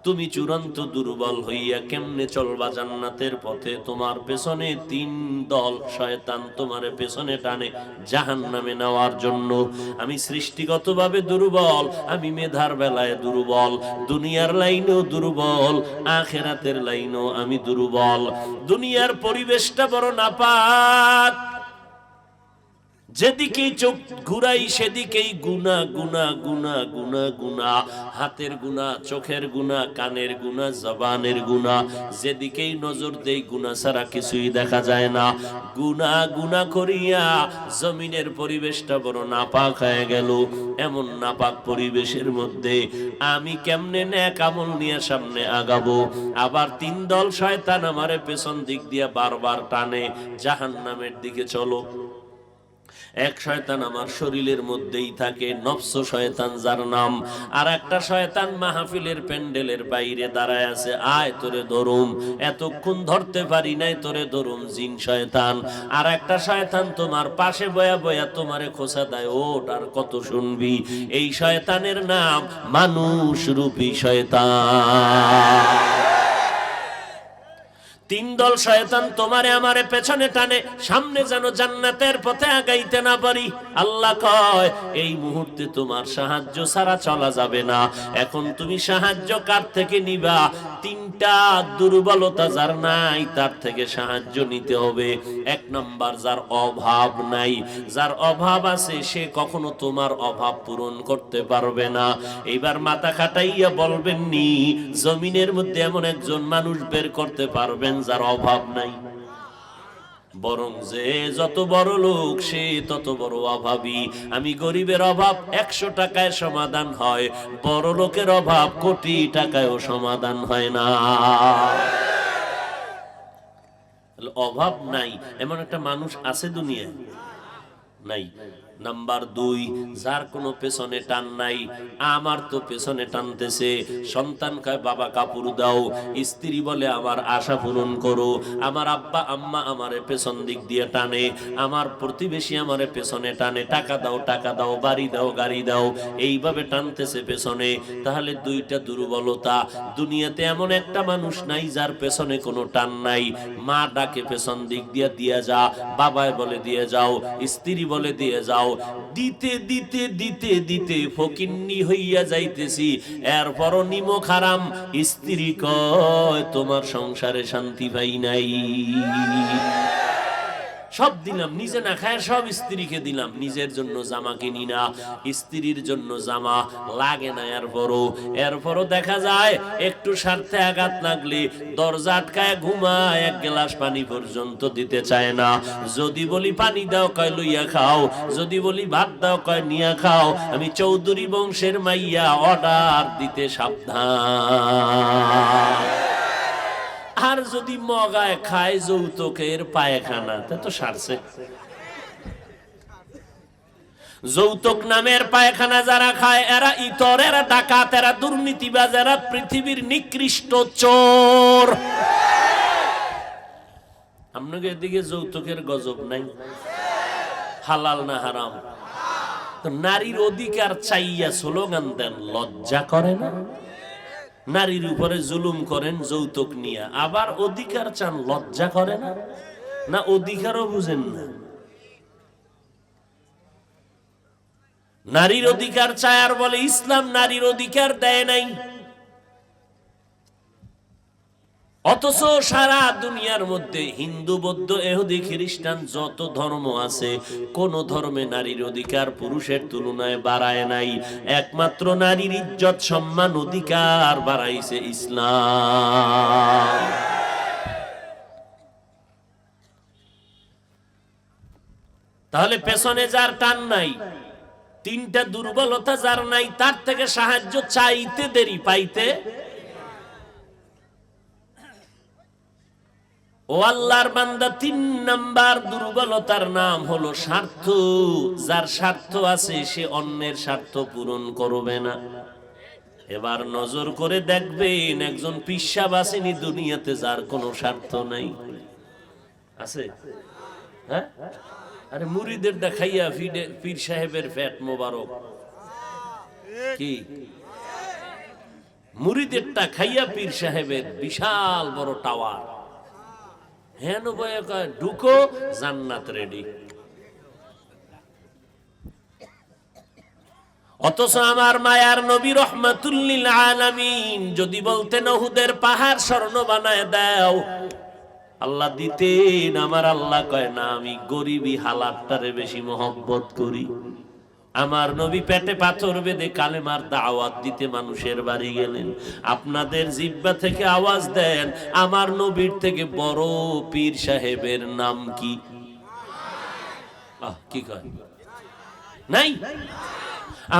তুমি চূড়ান্ত দুর্বল হইয়া কেমনে চলবা জান্নাতের পথে? তোমার পেছনে 3 দল শয়তান তোমারে পেছনে টানে জাহান্নামে নেওয়ার জন্য। আমি সৃষ্টিগতভাবে দুর্বল, আমি মেধার বেলায় দুর্বল, দুনিয়ার লাইনেও দুর্বল, আখিরাতের লাইনেও আমি দুর্বল। দুনিয়ার পরিবেশটা বড় নাপাক, যেদিকেই চোখ ঘুরাই সেদিকেই গুনাহ গুনাহ গুনাহ গুনাহ গুনাহ, হাতের গুনাহ, চোখের গুনাহ, কানের গুনাহ, জবানের গুনাহ, যেদিকেই নজর দেই গুনাহ ছাড়া কিছুই দেখা যায় না। গুনাহ গুনাহ করিয়া জমিনের পরিবেশটা বড় নাপাক হয়ে গেল। এমন নাপাক পরিবেশের মধ্যে আমি কেমনে নেক আমল নিয়ে সামনে আগাবো? আবার 3 দল শয়তান আমারে পেছন দিক দিয়া বারবার টানে জাহান্নামের দিকে চলো। এক শয়তান আমার শরীরের মধ্যেই থাকে, নফস শয়তান যার নাম। আর একটা শয়তান মাহফিলের প্যান্ডেলের বাইরে দাঁড়ায় আছে, আয় তোরে ধরুম, এতক্ষণ ধরতে পারি নাই, তোরে ধরুম, জিন শয়তান। আর একটা শয়তান তোমার পাশে বয়া বয়া তোমারে খোঁচা দেয়, ওট আর কত শুনবি। এই শয়তানের নাম মানুষ রূপী শয়তান। তিন দল শয়তান তোমারে আমারে পেছনে টানে, সামনে যেন জান্নাতের পথে আগাইতে না পারি। আল্লাহ কয় এই মুহূর্তে তোমার সাহায্য ছাড়া চলা যাবে না। এখন তুমি সাহায্য কার থেকে নিবা? তিনটা দুর্বলতা যার নাই তার থেকে সাহায্য নিতে হবে। এক নাম্বার, যার অভাব নাই। যার অভাব আছে সে কখনো তোমার অভাব পূরণ করতে পারবে না। এইবার মাথা খাটাইয়া বলবেন নি জমিনের মধ্যে এমন একজন মানুষ বের করতে পারবেন যার অভাব নাই? বরং যে যত বড় লোক সে তত বড় অভাবী। আমি গরিবের অভাব 100 টাকায় সমাধান হয়, বড় লোকের অভাব কোটি টাকায়ও সমাধান হয় না। অভাব নাই এমন একটা মানুষ আছে দুনিয়ায়? নাই। নাম্বার 2, যার কোনো পেছনে টান নাই। আমার তো পেছনে টানতেছে। সন্তান কয় বাবা কাপড় দাও, স্ত্রী বলে আমার আশা পূরণ করো, আমার আব্বা আম্মা আমারে পেছন দিক দিয়ে টানে, আমার প্রতিবেশী আমারে পেছনে টানে, টাকা দাও টাকা দাও, বাড়ি দাও গাড়ি দাও, এইভাবে টানতেছে পেছনে। তাহলে দুইটা দুর্বলতা। দুনিয়াতে এমন একটা মানুষ নাই যার পেছনে কোনো টান নাই। মা ডাকে পেছন দিক দিয়ে দিয়া যা, বাবায় বলে দিয়ে যাও, স্ত্রী বলে দিয়ে যাও, দিতে দিতে দিতে দিতে ফকিন্নি হইয়া যাইতেছি। এরপরও নিমক হারাম। স্ত্রী কয় তোমার সংসারে শান্তি পাই নাই। সব দিলাম, নিজে না খায় সব স্ত্রীকে দিলাম, নিজের জন্য জামা কিনি না, স্ত্রীর জন্য জামা লাগে না। এরপরও দেখা যায় একটু স্বার্থে আঘাত লাগলে দরজা আটকায় ঘুমায়, এক গ্লাস পানি পর্যন্ত দিতে চায় না। যদি বলি পানি দাও কয় লইয়া খাও, যদি বলি ভাত দাও কয় নিয়া খাও। আমি চৌধুরী বংশের মাইয়া, অর্ডার দিতে সাবধান। আর যদি মগায় খায় যৌতুকের পায়খানা, তা তো সারছে। যৌতুক নামের পায়খানা যারা খায় এরা ইতর, এরা ডাকাত, এরা দুর্নীতিবাজ, এরা পৃথিবীর নিকৃষ্ট চোর। আপনাকে এদিকে যৌতুকের গজব নাই? হালাল না হারাম? নারীর অধিকার চাইয়া স্লোগান দেন, লজ্জা করে না? নারীর উপরে জুলুম করেন যৌতুক নিয়ে, আবার অধিকার চান, লজ্জা করে না? না অধিকারও বুঝেন না? নারীর অধিকার চায় আর বলে ইসলাম নারীর অধিকার দেয় নাই। অথচ সারা দুনিয়ার মধ্যে হিন্দু বৌদ্ধ ইহুদি খ্রিস্টান যত ধর্ম আছে, কোন ধর্মে নারীর অধিকার পুরুষের তুলনায় বাড়ায় নাই। একমাত্র নারীর ইজ্জত সম্মান অধিকার বাড়াইছে ইসলাম। তাহলে পেছনে যার টান নাই, তিনটা দুর্বলতা যার নাই, তার থেকে সাহায্য চাইতে দেরি পাইতে। ও আল্লাহর বান্দা, 3 নাম্বার দুর্বলতার নাম হলো স্বার্থ। যার স্বার্থ আছে সে অন্যের স্বার্থ পূরণ করবে না। এবার নজর করে দেখবেন একজন পিসাব আসেনি দুনিয়াতে যার কোনো স্বার্থ নাই? আছে? হ্যাঁ, আরে মুরিদের দেখাইয়া পীর সাহেবের ফ্যাট মোবারক কি, মুরিদেরটা খাইয়া পীর সাহেবের বিশাল বড় টাওয়ার। হ্যাঁ বয়ে কয় ঢুকো জান্নাত রেডি। অথচ আমার মায়ার নবী রহমাতুল লিল আলামিন যদি বলতেন উহুদের পাহাড় স্বর্ণ বানায় দাও, আল্লাহ দিতেন। আমার আল্লাহ কয় না, আমি গরিবী হালাতটারে বেশি মহব্বত করি। আমার নবী পেটে পাথর বেঁধে কালেমার দাওয়াত দিতে মানুষের বাড়ি গেলেন। আপনাদের জিহ্বা থেকে আওয়াজ দেন, আমার নবীর থেকে বড় পীর সাহেবের নাম কি? কি কয়? নাই।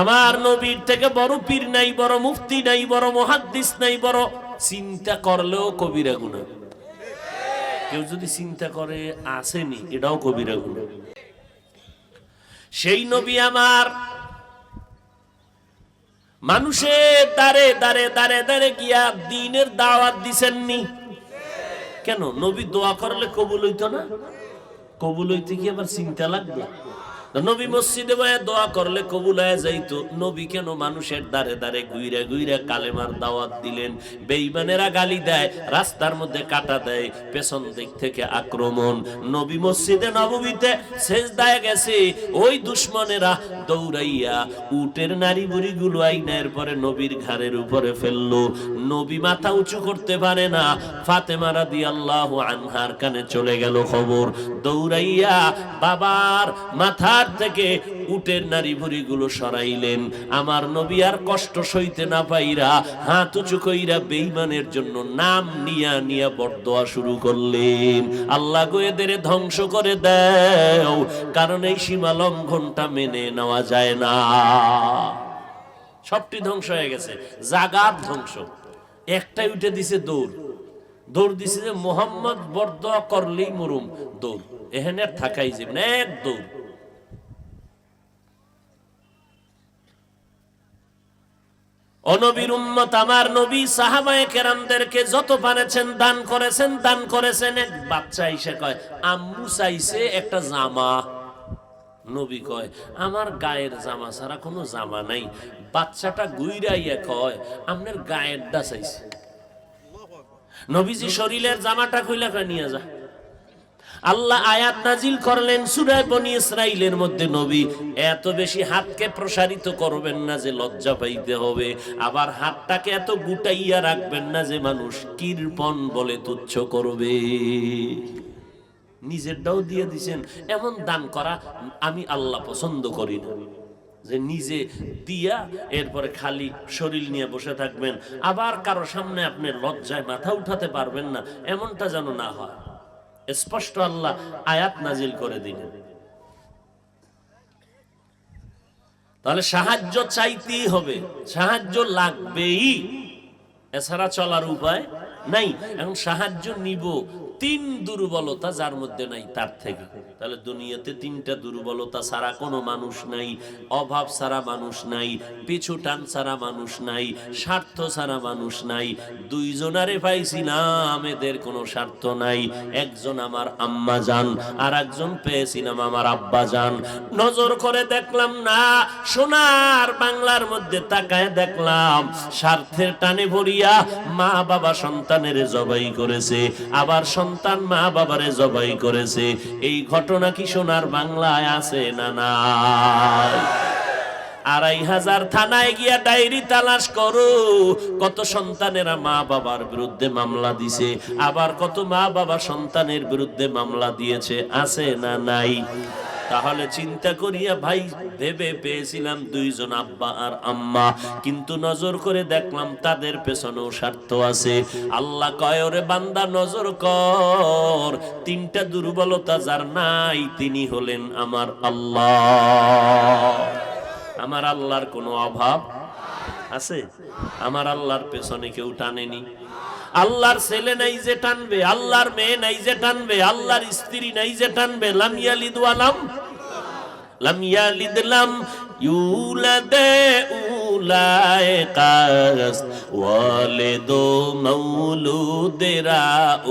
আমার নবীর থেকে বড় পীর নাই, বড় মুফতি নাই, বড় মুহাদ্দিস নাই, বড় চিন্তা করলেও কবিরা গুনাহ। কেউ যদি চিন্তা করে আসেনি, এটাও কবিরা গুনাহ। সেই নবী আমার মানুষের দাঁড়ে দাঁড়ে দাঁড়ে দাঁড়ে গিয়া দ্বীনের দাওয়াত দিছেননি কেন? নবী দোয়া করলে কবুল হইতো না? কবুল হইতে কি আবার চিন্তা লাগবে? নবী মসজিদে বসে দোয়া করলে কবুল হয়ে যাইতো। নবী কেন মানুষের দ্বারে দ্বারে ঘুরে ঘুরে কালেমার দাওয়াত দিলেন? বেঈমানেরা গালি দেয়, রাস্তার মধ্যে কাটা দেয়, পেছন দিক থেকে আক্রমণ। নবী মসজিদে নববীতে সেজদায় গেছে, ওই দুশমনেরা দৌড়াইয়া উটের নারী বুড়ি গুলো আইনের পরে নবীর ঘাড়ের উপরে ফেললো। নবী মাথা উঁচু করতে পারে না। ফাতেমা রাদিয়াল্লাহু আনহার কানে চলে গেল খবর, দৌড়াইয়া বাবার মাথা থেকে উটের নারী ভুড়ি গুলো সরাইলেন। আমার নবী আর কষ্ট সইতে না পাইরা হাত উঁচু কইরা বেঈমানের জন্য নাম নিয়া নিয়া বরদোয়া শুরু করলেন, আল্লাহ গো এদের ধ্বংস করে দাও, কারণ এই সীমা লঙ্ঘনটা মেনে নেওয়া যায় না। সবটি ধ্বংস হয়ে গেছে, জাগাত ধ্বংস। একটাই উঠে দিছে দৌড়, দৌড় দিছে যে মোহাম্মদ বরদোয়া করলেই মরুম, দৌড় এখানে থাকাই যাবে না, এক দৌড়। অনবীর উম্মত আমার নবী সাহাবায়ে কেরামদেরকে যত পারেছেন দান করেছেন, দান করেছেন। এক বাচ্চা এসে কয় আম্মু চাইছে একটা জামা। নবী কয় আমার গায়ের জামা ছাড়া কোনো জামা নাই। বাচ্চাটা গুইরাইয়া কয় আপনার গায়েরটা চাইছে। নবীজি শরীরের জামাটা খুইলা নিয়ে যা। আল্লাহ আয়াত নাজিল করলেন সূরা বনী ইসরাইলের মধ্যে, নবী এত বেশি হাতকে প্রসারিত করবেন না যে লজ্জা পাইতে হবে, আবার হাতটাকে এত গুটাইয়া রাখবেন না যে মানুষ কৃপণ বলে তুচ্ছ করবে। নিজেরটাও দিয়ে দিছেন। এমন দান করা আমি আল্লাহ পছন্দ করি না, যে নিজে দিয়া এরপরে খালি শরীর নিয়ে বসে থাকবেন, আবার কারো সামনে আপনি লজ্জায় মাথা উঠাতে পারবেন না, এমনটা যেন না হয়। স্পষ্ট আল্লাহ আয়াত নাজিল করে দিলেন। তাহলে সাহায্য চাইতেই হবে, সাহায্য লাগবেই, এছাড়া চলার উপায় নাই। এখন সাহায্য নিব তিন দুর্বলতা যার মধ্যে নাই তার থেকে। তাহলে দুনিয়াতে তিনটা দুর্বলতা ছাড়া কোনো মানুষ নাই। অভাব ছাড়া মানুষ নাই, পিছু টান ছাড়া মানুষ নাই, স্বার্থ ছাড়া মানুষ নাই। দুইজনারে পাইছিলাম, এদের কোনো স্বার্থ নাই। একজন আমার আম্মা জান, আর একজন পেয়েছিলাম আমার আব্বা জান। নজর করে দেখলাম না, সোনার বাংলার মধ্যে তাকায় দেখলাম স্বার্থের টানে ভরিয়া মা বাবা সন্তানের জবাই করেছে, আবার সন্তান মা বাবারে জবাই করেছে। এই ঘটনা কি সোনার বাংলায় আছে না নাই? ২৫০০ থানায় গিয়া ডায়েরি তালাশ করো, কত সন্তানেরা মা বাবার বিরুদ্ধে মামলা দিছে, আবার কত মা বাবা সন্তানের বিরুদ্ধে মামলা দিয়েছে, আছে না নাই? তাহলে চিন্তা করিয়া ভাই ভেবে পেয়েছিলাম দুইজন আব্বা আর আম্মা, কিন্তু নজর করে দেখলাম তাদের পেছনেও স্বার্থ আছে। আল্লাহ কয় ওরে বান্দা নজর কর, তিনটা দুর্বলতা যার নাই তিনি হলেন আমার আল্লাহ। আমার আল্লাহর কোনো অভাব আছে? আমার আল্লাহর পেছনে কেউ টানেনি। আল্লাহর ছেলে নাই যে টানবে, আল্লাহর মেয়ে নাই যে টানবে, আল্লাহর স্ত্রী নাই যে টানবে। লাম ইয়ালিদ লাম ইউলাদ উলাইকাস ওয়ালিদু মাউলুদেরা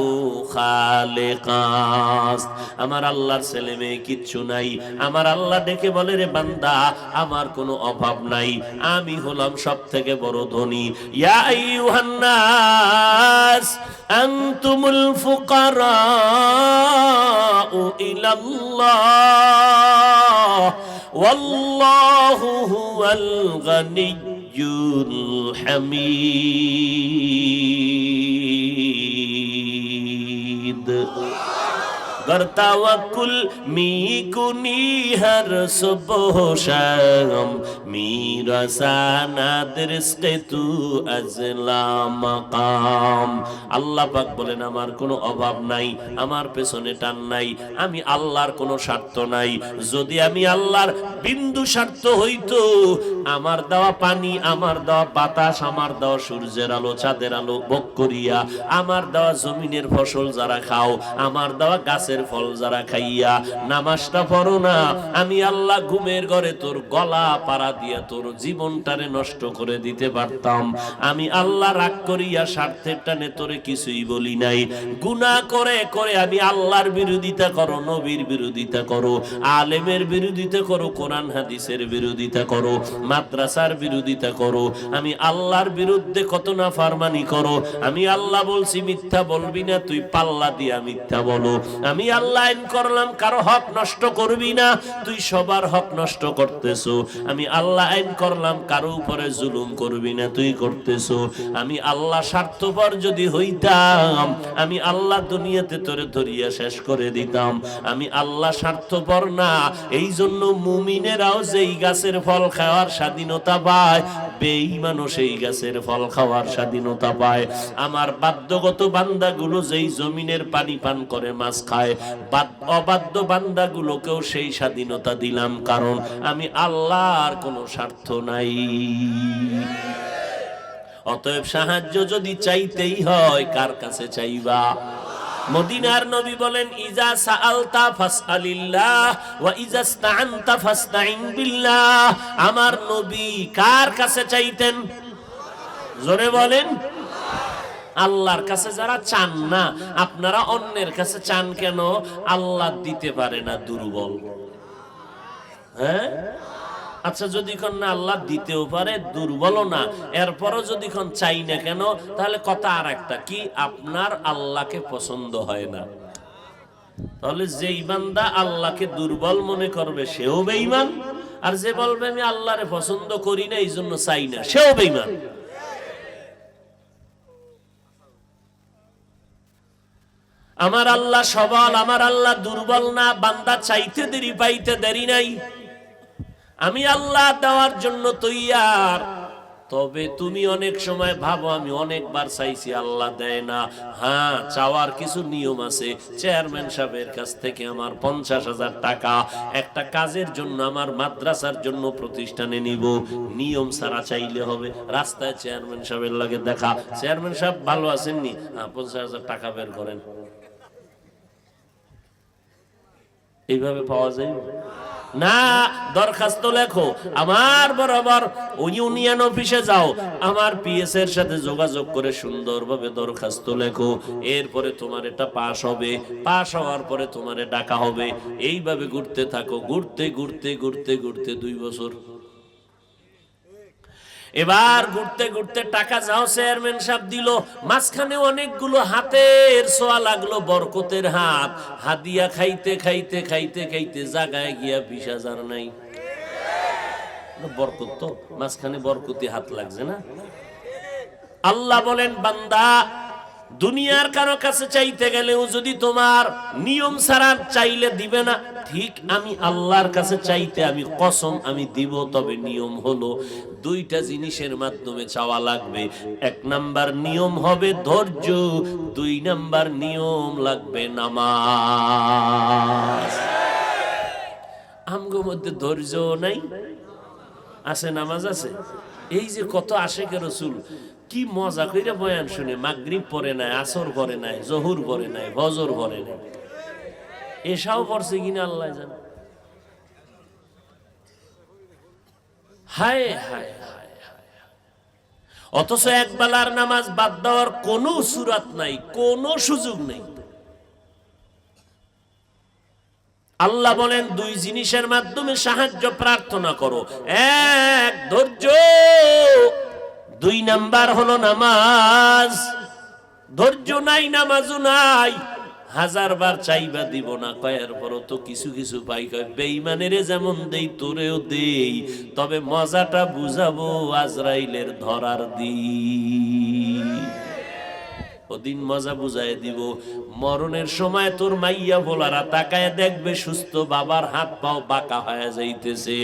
ও খালিকাস। আমার আল্লাহর ছেলে মেয়ে কিচ্ছু নাই। আমার আল্লাহ ডেকে বলে রে বান্দা আমার কোনো অভাব নাই, আমি হলাম সবথেকে বড় ধনী। ইয়া আইয়ুহান নাস আনতুমুল ফুকারাউ ইলাল্লাহ ওয়াল্লাহু হুয়াল গানিয়্যুল হামিদ। गर तवक्कुल मी कुनी हर सुबह शाम मेरा सानाद रिज़्क़े तू अज़ला मकाम। আল্লাহ পাক বলেন আমার কোনো অভাব নাই, আমার পেছনে টান নাই, আমি আল্লাহর কোনো স্বার্থ নাই। যদি আমি আল্লাহর বিন্দু স্বার্থ হইতো, আমার দেওয়া পানি, আমার দেওয়া বাতাস, আমার দেওয়া সূর্যের আলো চাঁদের আলো ভোগ করিয়া, আমার দেওয়া জমিনের ফসল যারা খাও, আমার দেওয়া গাছের ফল যারা খাইয়া নামাজটা পড়ো না, আমি আল্লাহ ঘুমের ঘরে তোর গলা পাড়া দিয়া তোর জীবনটারে নষ্ট করে দিতে পারতাম। আমি আল্লাহ রাগ করিয়া স্বার্থের টানে তোরে কিছুই বলি নাই। গুনাহ করে করে আমি আল্লাহর বিরোধিতা করো, নবীর বিরোধিতা করো, আলেমের বিরোধিতা করো, কোরআন হাদিসের বিরোধিতা করো, মাদ্রাসার বিরোধিতা করো, আমি আল্লাহর বিরুদ্ধে কত না ফারমানি করো। আমি আল্লাহ বলছি মিথ্যা বলবি না, তুই পাল্লা দিয়া মিথ্যা বলো। আমি আল্লাহ আইন করলাম কারো হক নষ্ট করবি না, তুই সবার হক নষ্ট করতেছো। আমি আল্লাহ আইন করলাম কারো উপরে জুলুম করবি না, তুই করতেছো। আমি আল্লাহ স্বার্থপর যদি হইতাম, আমি আল্লাহ দুনিয়াতে তোরে ধরিয়া শেষ করে দিতাম। আমি আল্লাহ স্বার্থপর না, এই জন্য মুমিনেরাও যেই গাছের ফল খাওয়ার স্বাধীনতা পায়, বেঈমানও সেই গাছের ফল খাওয়ার স্বাধীনতা পায়। আমার বাধ্যগত বান্দাগুলো যেই জমিনের পানি পান করে মাছ খায়, অবাধ্য বান্দাগুলোকেও সেই স্বাধীনতা দিলাম, কারণ আমি আল্লাহর কোনো স্বার্থ নাই। অতএব সাহায্য যদি চাইতেই হয়, কার কাছে চাইবা? মদিনার নবী বলেন, ইজা সাআলতা ফাসআলিল্লাহ ওয়া ইজা ইসতাআনতা ফাসতাইন বিল্লাহ। আমার নবী কার কাছে চাইতেন? জোরে বলেন। আল্লাহর কাছে যারা চান না, আপনারা অন্যের কাছে চান কেন? আল্লাহ দিতে পারে না, দুর্বল। হ্যাঁ, আচ্ছা, যদি কোন না আল্লাহ দিতেও পারে, দুর্বলও না, এরপরও যদি কোন চাই না কেন, তাহলে কথা আর একটা কি, আপনার আল্লাহকে পছন্দ হয় না। তাহলে যেই বান্দা আল্লাহকে দুর্বল মনে করবে সেও বেঈমান, আর যে বলবে আমি আল্লাহরে পছন্দ করি না এই জন্য চাই না, সেও বেঈমান। আমার আল্লাহ সবল, আমার আল্লাহ দুর্বল না। বান্দা চাইতে দেরি পাইতে দেরি নাই, আমি আল্লাহ দেওয়ার জন্য তৈয়ার। তবে তুমি অনেক সময় ভাবো আমি অনেকবার চাইছি আল্লাহ দেয় না। হ্যাঁ, চাওয়ার কিছু নিয়ম আছে। চেয়ারম্যান সাহেবের কাছ থেকে আমার 50,000 টাকা একটা কাজের জন্য, আমার মাদ্রাসার জন্য প্রতিষ্ঠানে নিব, নিয়ম ছাড়া চাইলে হবে। রাস্তায় চেয়ারম্যান সাহেবের লাগে দেখা, চেয়ারম্যান সাহেব ভালো আছেননি? হ্যাঁ, 50,000 টাকা বের করেন। এইভাবে পাওয়া যায় না। দরখাস্ত লেখো, আমার বরাবর ওই ইউনিয়ন অফিসে যাও, আমার পিএস এর সাথে যোগাযোগ করে সুন্দরভাবে দরখাস্ত লেখো। এরপরে তোমার এটা পাস হবে, পাস হওয়ার পরে তোমারে ডাকা হবে। এইভাবে ঘুরতে থাকো, ঘুরতে ঘুরতে ঘুরতে ঘুরতে 2 বছর। এবার ঘুরতে ঘুরতে টাকা যাও চেয়ারম্যান সাহেব দিল, মাঝখানে অনেকগুলো হাতের ছোঁয়া লাগলো, বরকতের হাত। হাদিয়া খাইতে খাইতে খাইতে খাইতে জায়গায় গিয়া 20,000 নাই। বরকত তো, মাঝখানে বরকতি হাত লাগছে না। আল্লাহ বলেন, বান্দা দুনিয়ার কারো কাছে চাইতে গেলেও যদি তোমার নিয়ম ছাড়া চাইলে দিবে না, ঠিক আমি আল্লাহর কাছে চাইতে আমি কসম আমি দিব। তবে নিয়ম হলো 2টা জিনিসের মাধ্যমে চাওয়া লাগবে। 1 নাম্বার নিয়ম হবে ধৈর্য, 2 নাম্বার নিয়ম লাগবে নামাজ। আমগো মধ্যে ধৈর্য নাই, আছে নামাজ আছে। এই যে কত আশেকে রাসূল কি মজা কইরা বয়ান শুনে, মাগরিব পড়ে নাই, আসর পড়ে নাই, জোহর পড়ে নাই, ফজর পড়ে নাই, এশাও পড়ছে কিনা আল্লাহ জানে। হায় হায় হায় হায়। অথচ একবেলার নামাজ বাদ দেওয়ার কোনো সুরাত নাই, কোনো সুযোগ নেই। আল্লাহ বলেন 2 জিনিসের মাধ্যমে সাহায্য প্রার্থনা করো। 1 ধৈর্য, 2 নাম্বার হলো নামাজ। ধৈর্য নাই, নামাজও নাই, 1000 বার চাইবা দিব না, কয়ের পরও তো কিছু কিছু পাই। কয় বেঈমানের যেমন দেই তোরেও দেই, তবে মজাটা বুঝাবো আজরাইলের ধরার দিন। ওদিন মজা বুঝাই দিব। মরণের সময় তোর মাইয়া ভোলারা তাকায় দেখবে সুস্থ বাবার হাত পাও বাঁকা হয়ে যাইতেছে,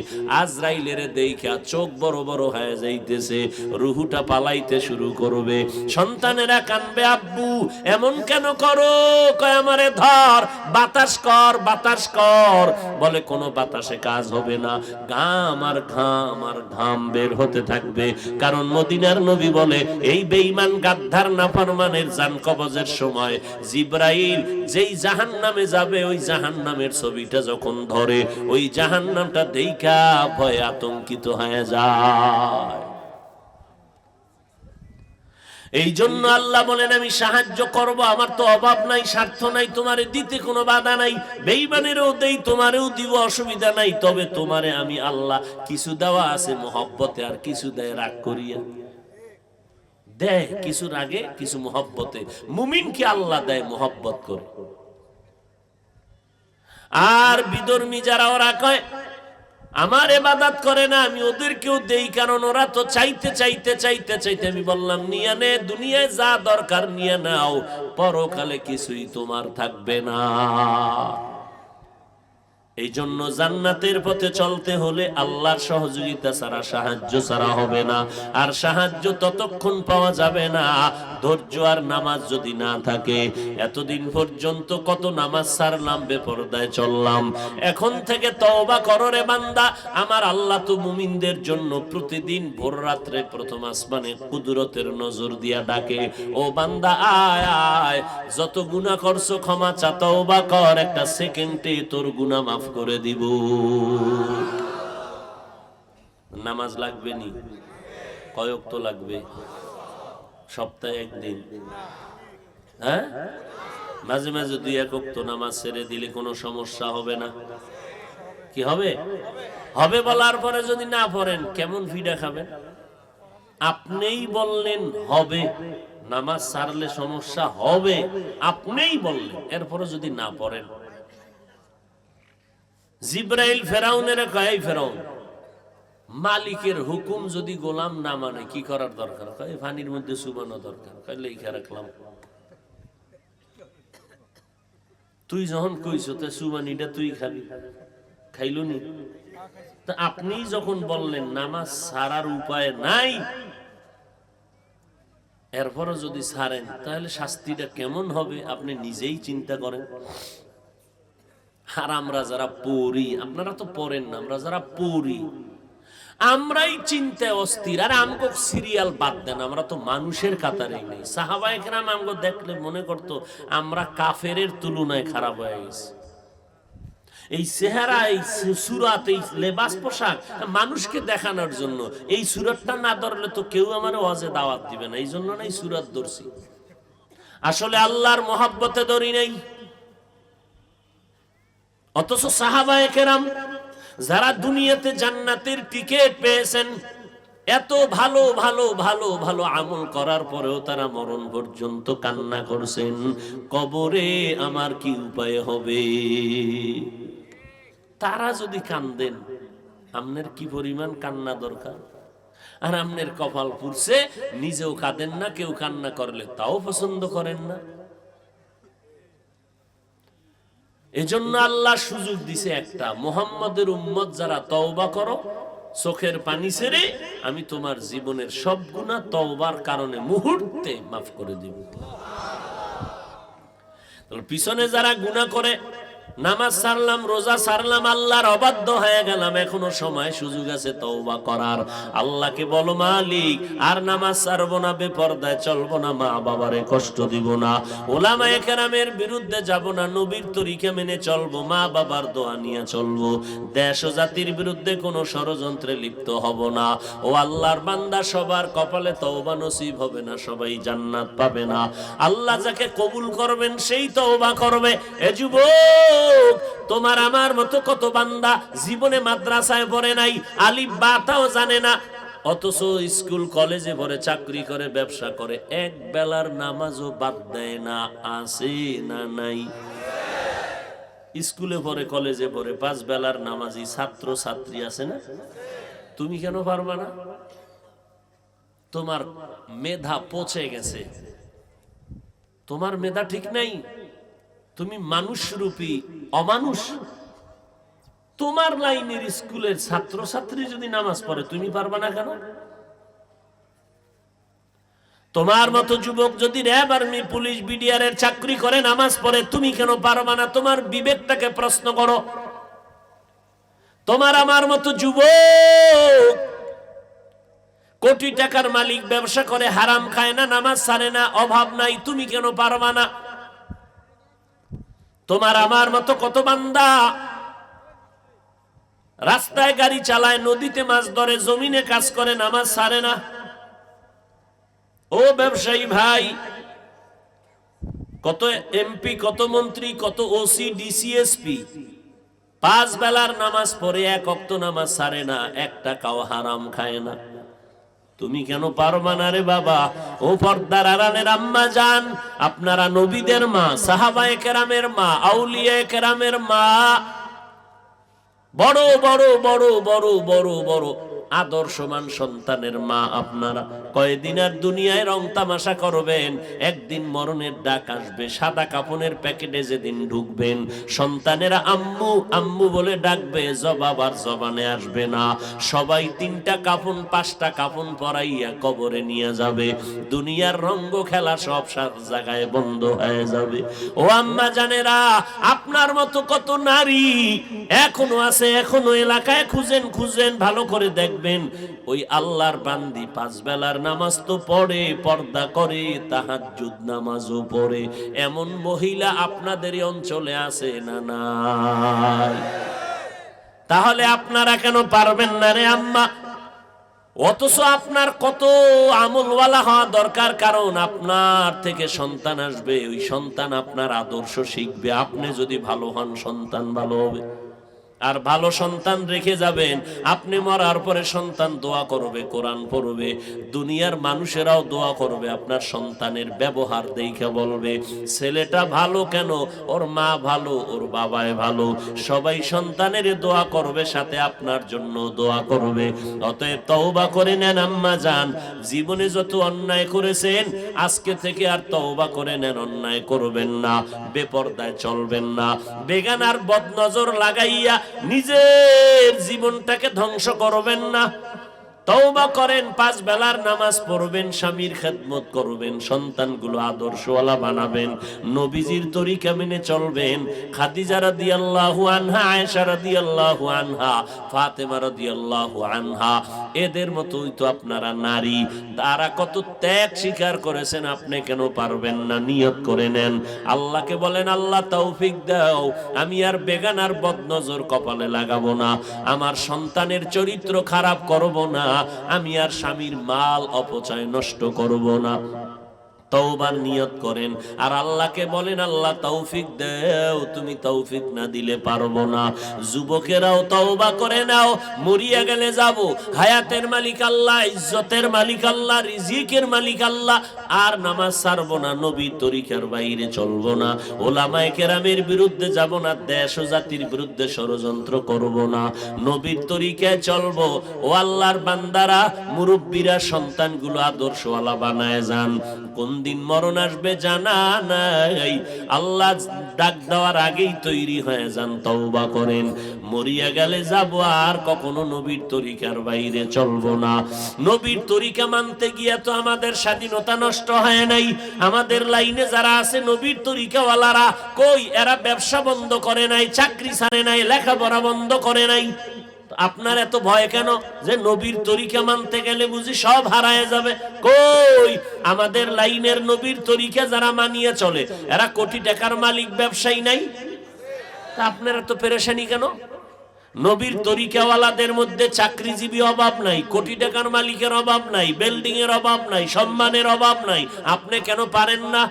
আজরাইলের দেখা চোখ বড় বড় হয়ে যাইতেছে, রুহুটা পালাইতে শুরু করবে। সন্তানেরা কানবে, আব্বু এমন কেন করো? কয় আমারে ধর, বাতাস কর বাতাস কর। বলে কোনো বাতাসে কাজ হবে না, ঘাম আর ঘাম আর ঘাম বের হতে থাকবে। কারণ মদিনার নবী বলে এই বেঈমান গাদ্দার নাফরমানের জান কবজের সময় জিব্রাইল যেই জাহান্নামে যাবে ওই জাহান্নামের ছবিটা যখন ধরে ওই জাহান্নামটা দেইখা ভয়ে আতঙ্কিত হয়ে যায়। এই জন্য আল্লাহ বলেন আমি সাহায্য করব, আমার তো অভাব নাই, স্বার্থ নাই, তোমারে দিতে কোনো বাধা নাই, বেঈমানেরও দেই তোমারেও দিব, অসুবিধা নাই। তবে তোমারে আমি আল্লাহ কিছু দেওয়া আছে মহব্বতে, আর কিছু দেয় রাগ করিয়া। দেয় কিছু রাগে, কিছু মহব্বতে। মুমিনকে আল্লাহ দেয় মহব্বত করে। আর বিধর্মী যারা ওরা কয় আমার ইবাদত করে না, আমি ওদেরকেও দেই, কারণ ওরা তো চাইতে চাইতে চাইতে চাইতে। আমি বললাম নিয়ে নে, দুনিয়ায় যা দরকার নিয়ে নাও, পরকালে কিছুই তোমার থাকবে না। এই জন্য জান্নাতের পথে চলতে হলে আল্লাহর সহযোগিতা ছাড়া, সাহায্য ছাড়া হবে না। আর সাহায্য ততক্ষণ পাওয়া যাবে না ধৈর্য আর নামাজ যদি না থাকে। এতদিন পর্যন্ত কত নামাজ ছাড়লাম, বেপরদায় চললাম। এখন থেকে তওবা করো রে বান্দা। আমার আল্লাহ তো মুমিনদের জন্য প্রতিদিন ভোর রাত্রে প্রথম আসমানে কুদরতের নজর দিয়া ডাকে, ও বান্দা আয় আয়, যত গুনাহ করছো ক্ষমা চা, তওবা কর, একটা সেকেন্ডে তোর গুনাহ মাফ করে দিব। নামাজ লাগবে নি? কয় ওয়াক্ত লাগবে? সপ্তাহে একদিন? হ্যাঁ, মাঝে মাঝে 2-1 ওয়াক্ত নামাজ ছেড়ে দিলে কোনো সমস্যা হবে না। কি হবে? হবে বলার পরে যদি না পড়েন কেমন ফিডা খাবেন? আপনিই বললেন হবে, নামাজ ছাড়লে সমস্যা হবে, আপনিই বললেন, এরপরে যদি না পড়েন। জিব্রাইল ফেরাউনের কয়, ফেরাউন মালিকের হুকুম যদি গোলাম না মানে কি করার দরকার? কয় পানির মধ্যে চুবানো দরকার। কয় লেখা রাখলাম। তুই যখন কইছো তা চুবানিটা তুই খাবি, খাইলো নি? তা আপনি যখন বললেন নামাজ ছাড়ার উপায় নাই, এরপরও যদি ছাড়েন তাহলে শাস্তিটা কেমন হবে আপনি নিজেই চিন্তা করেন। আর আমরা যারা পড়ি, আপনারা তো পড়েন না, আমরা যারা পড়ি আমরাই চিন্তায় অস্থির। আর আমগো সিরিয়াল বাদ দেন, আমরা তো মানুষের কাতারেই নেই। সাহাবায়ে কেরাম আমগো দেখলে মনে করতো আমরা কাফেরের তুলনায় খারাপ হয়ে গেছি। এই চেহারা, এই সুরাত, এই লেবাস পোশাক মানুষকে দেখানোর জন্য। এই সুরাতটা না ধরলে তো কেউ আমার ওয়াজে দাওয়াত দিবে না, এই জন্য না এই সুরাত ধরছি। আসলে আল্লাহর মহব্বতে ধরি নাই। অথচ সাহাবায়ে কেরাম যারা দুনিয়াতে জান্নাতের টিকিট পেয়েছেন, এত ভালো ভালো ভালো ভালো আমল করার পরেও তারা মরণ পর্যন্ত কান্না করছেন, কবরে আমার কি উপায় হবে। তারা যদি কান্দেন, আমনের কি পরিমাণ কান্না দরকার। আর আমনের কপাল পুড়ছে, নিজেও কাঁদেন না, কেউ কান্না করলে তাও পছন্দ করেন না। এজন্য আল্লাহ সুযোগ দিছে একটা, মুহাম্মদের উম্মত যারা তওবা করো, চোখের পানি ছেড়ে আমি তোমার জীবনের সব গুনাহ তওবার কারণে মুহূর্তে মাফ করে দিব। পিছনে যারা গুনাহ করে, নামাজ ছাড়লাম, রোজা ছাড়লাম, আল্লাহর অবাধ্য হয়ে গেলাম, এখনো সময় সুযোগ আছে তওবা করার। আল্লাহকে বলো মালিক আর নামাজ ছাড়বো না, বেপরদায় চলবো না, মা বাবারে কষ্ট দিব না, উলামায়ে কেরামের বিরুদ্ধে যাব না, নবীর তরিকা মেনে চলবো, মা বাবার দোয়া নিয়ে চলবো, দেশ ও জাতির বিরুদ্ধে কোনো ষড়যন্ত্রে লিপ্ত হব না। ও আল্লাহর বান্দা, সবার কপালে তওবা নসিব হবে না, সবাই জান্নাত পাবে না। আল্লাহ যাকে কবুল করবেন সেই তওবা করবে। এ যুবক, তোমার আমার মতো কত বান্দা জীবনে মাদ্রাসায় পড়ে নাই, আলিফ বাটাও জানে না, অথচ স্কুল কলেজে পড়ে, চাকরি করে, ব্যবসা করে, এক বেলার নামাজও বাদ দেয় না। আছে না নাই? স্কুলে পড়ে, কলেজে পড়ে, 5 বেলার নামাজি ছাত্র ছাত্রী আছে না? তুমি কেন পারবা না? তোমার মেধা পচে গেছে, তোমার মেধা ঠিক নাই, তুমি মানুষ রূপী অমানুষ। তোমার লাইনের স্কুলের ছাত্র ছাত্রী যদি নামাজ পড়ে, তুমি পারবা না কেন? তোমার মতো যুবক যদি র‍্যাব, আর্মি, পুলিশ, বিডিআর এর চাকরি করে, নামাজ পড়ে, তুমি কেন পারবা না? তোমার বিবেকটাকে প্রশ্ন করো। তোমার আমার মতো যুবক কোটি টাকার মালিক, ব্যবসা করে, হারাম খায় না, নামাজ ছাড়ে না, অভাব নাই, তুমি কেন পারবা না? তোমার আমার মতো কত বান্দা রাস্তায় গাড়ি চালায়, নদীতে মাছ ধরে, জমিনে কাজ করে, নামাজ ছাড়ে না। ও ব্যবসায়ী ভাই, কত এমপি, কত মন্ত্রী, কত ওসি, ডিসিএসপি 5 বেলার নামাজ পড়ে 1 ওয়াক্ত নামাজ ছাড়ে না, 1 টাকাও হারাম খায় না। তুমি কেন পারবা না রে বাবা? ও পর্দার আড়ালের আম্মা জান, আপনারা নবীদের মা, সাহাবায়ে কেরামের মা, আউলিয়ায়ে কেরামের মা, বড় বড় বড় বড় বড় বড় আদর্শমান সন্তানের মা আপনারা। কয়দিন আর দুনিয়ায় রং তামাশা করবেন, একদিন মরণের ডাক আসবে। সাদা কাপনের প্যাকেটে যেদিন ঢুকবেন, সন্তানেরা আম্মু আম্মু বলে ডাকবে, জবাব আর জবানে আসবে না। সবাই 3টা কাফন 5টা কাফন পরাইয়া কবরে নিয়ে যাবে। দুনিয়ার রঙ্গ খেলা সব জায়গায় বন্ধ হয়ে যাবে। ও আম্মা জানেরা, আপনার মতো কত নারী এখনো আছে, এখনো এলাকায় খুঁজেন খুঁজেন, ভালো করে দেখবেন, ওই আল্লাহর বান্দি 5 বেলার নামাজ তো পড়ে, পর্দা করে, তাহাজ্জুদ নামাজও পড়ে। এমন মহিলা আপনাদের অঞ্চলে আছে না নাই? তাহলে আপনারা কেন পারবেন না রে আম্মা? অথচ আপনার কত আমলওয়ালা হওয়া দরকার, কারণ আপনার থেকে সন্তান আসবে, ওই সন্তান আপনার আদর্শ শিখবে। আপনি যদি ভালো হন, সন্তান ভালো হবে। আর ভালো সন্তান রেখে যাবেন, আপনি মরার পরে সন্তান দোয়া করবে, কোরআন পড়বে, দুনিয়ার মানুষেরাও দোয়া করবে। আপনার সন্তানের ব্যবহার দেখে বলবে, ছেলেটা ভালো কেন? ওর মা ভালো, ওর বাবায় ভালো। সবাই সন্তানের দোয়া করবে, সাথে আপনার জন্য দোয়া করবে। অতএব তওবা করে নেন আম্মা জান, জীবনে যত অন্যায় করেছেন আজকে থেকে আর তওবা করে নেন, অন্যায় করবেন না, বেপরদায় চলবেন না, বেগানার বদনজর লাগাইয়া নিজের জীবনটাকে ধ্বংস করবেন না। তওবা করেন, 5 বেলার নামাজ পড়বেন, স্বামীর খেদমত করবেন, সন্তানগুলো আদর্শওয়ালা বানাবেন, নবীজির তরিকা মেনে চলবেন। খাদিজা রাদিয়াল্লাহু আনহা, আয়েশা রাদিয়াল্লাহু আনহা, ফাতেমা রাদিয়াল্লাহু আনহা, এদের মতোই তো আপনারা নারী। তারা কত ত্যাগ স্বীকার করেছেন, আপনি কেন পারবেন না? নিয়ত করে নেন, আল্লাহকে বলেন, আল্লাহ তৌফিক দাও, আমি আর বেগানার বদনজর কপালে লাগাবো না, আমার সন্তানের চরিত্র খারাপ করব না, আমি আর স্বামীর মাল অপচয় নষ্ট করব না। তওবার নিয়ত করেন আর আল্লাহকে বলেন, আল্লাহ তৌফিক দাও, তুমি তৌফিক না দিলে পারবো না। যুবকেরাও তওবা করে নাও, মরিয়া গেলে যাব, হায়াতের মালিক আল্লাহ, ইজ্জতের মালিক আল্লাহ, রিজিকের মালিক আল্লাহ, আর নামাজ ছাড়বো না, নবীর তরিকার বাইরে চলবো না, ওলামায়ে কেরামের বিরুদ্ধে যাব না, দেশ ও জাতির বিরুদ্ধে ষড়যন্ত্র করব না, নবীর তরিকায় চলবো। ও আল্লাহর বান্দারা, মুরব্বীরা সন্তানগুলো আদর্শওয়ালা বানায় যান। কোন দিন মরণ আসবে জানা নাই, আল্লাহ ডাক দেওয়ার আগেই তৈরি হয়ে যান, তওবা করেন। মরিয়া গেলে যাব, আর কখনো নবীর তরিকার বাইরে চলবো না। নবীর তরিকা মানতে গিয়া তো আমাদের স্বাধীনতা নষ্ট হয় নাই। আমাদের লাইনে যারা আছে নবীর তরিকাওয়ালারা, কই এরা ব্যবসা বন্ধ করে নাই, চাকরি ছাড়ে নাই, লেখাপড়া বন্ধ করে নাই। আপনার এত ভয় কেন যে নবীর তরিকা মানতে গেলে বুঝি সব হারায় যাবে? কই আমাদের লাইনের নবীর তরিকা যারা মানিয়ে চলে, এরা কোটি টাকার মালিক, ব্যবসায়ী নাই? তা আপনারা তো পেরেশানি কেন? নবীর তরিকাওয়ালাদের মধ্যে চাকরিজীবী অভাব নাই, কোটি টাকার মালিকের অভাব নাই, বিল্ডিং এর অভাব নাই, সম্মানের অভাব নাই, আপনি কেন পারেন না?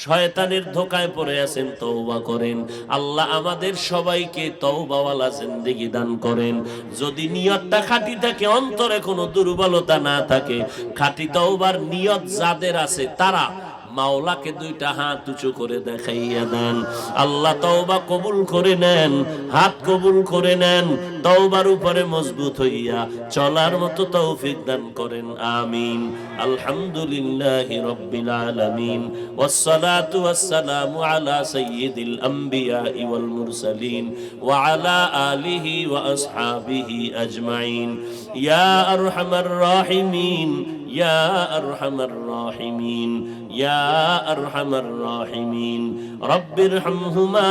শয়তানের ধোকায় পড়ে আছেন, তওবা করেন। আল্লাহ আমাদের সবাইকে তওবাওয়ালা জিন্দেগি দান করেন। যদি নিয়তটা খাঁটি থাকে, অন্তরে কোনো দুর্বলতা না থাকে, খাঁটি তওবার নিয়ত যাদের আছে তারা মাওলাকে 2টা হাত উঁচু করে দেখাইয়া দেন, আল্লাহ তওবা কবুল করে নেন, হাত কবুল করে নেন, তওবার উপরে মজবুত হইয়া চলার মতো তৌফিক দান করেন, আমিন। আলহামদুলিল্লাহি রাব্বিল আলামিন, ওয়াসসালাতু ওয়াসসালামু আলা সাইয়্যিদিল আম্বিয়া ওয়াল মুরসালিন ওয়া আলা আলিহি ওয়া আসহাবিহি আজমাইন। ইয়া আরহামার রাহিমিন, ইয়া আরহামার রাহিমিন, ইয়া আরহামার রাহিমিন। রব্বিরহামহুমা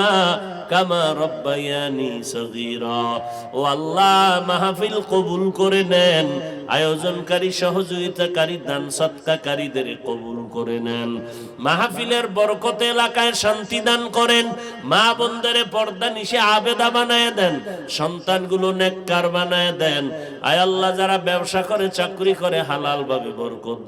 কামা রব্বায়ানি সগীরা। ও আল্লাহ, মাহফিল কবুল করে নেন, আয়োজনকারী, সহযোগিতাকারী, দান সৎকারীদের কবুল করে নেন। মাহফিলের বরকতে এলাকায় শান্তি দান করেন। মা বোনদের পর্দা নিশে আবেদা বানায় দেন, সন্তানগুলো নেককার বানায় দেন। আয় আল্লাহ, যারা ব্যবসা করে, চাকরি করে, হালাল ভাবে বরকত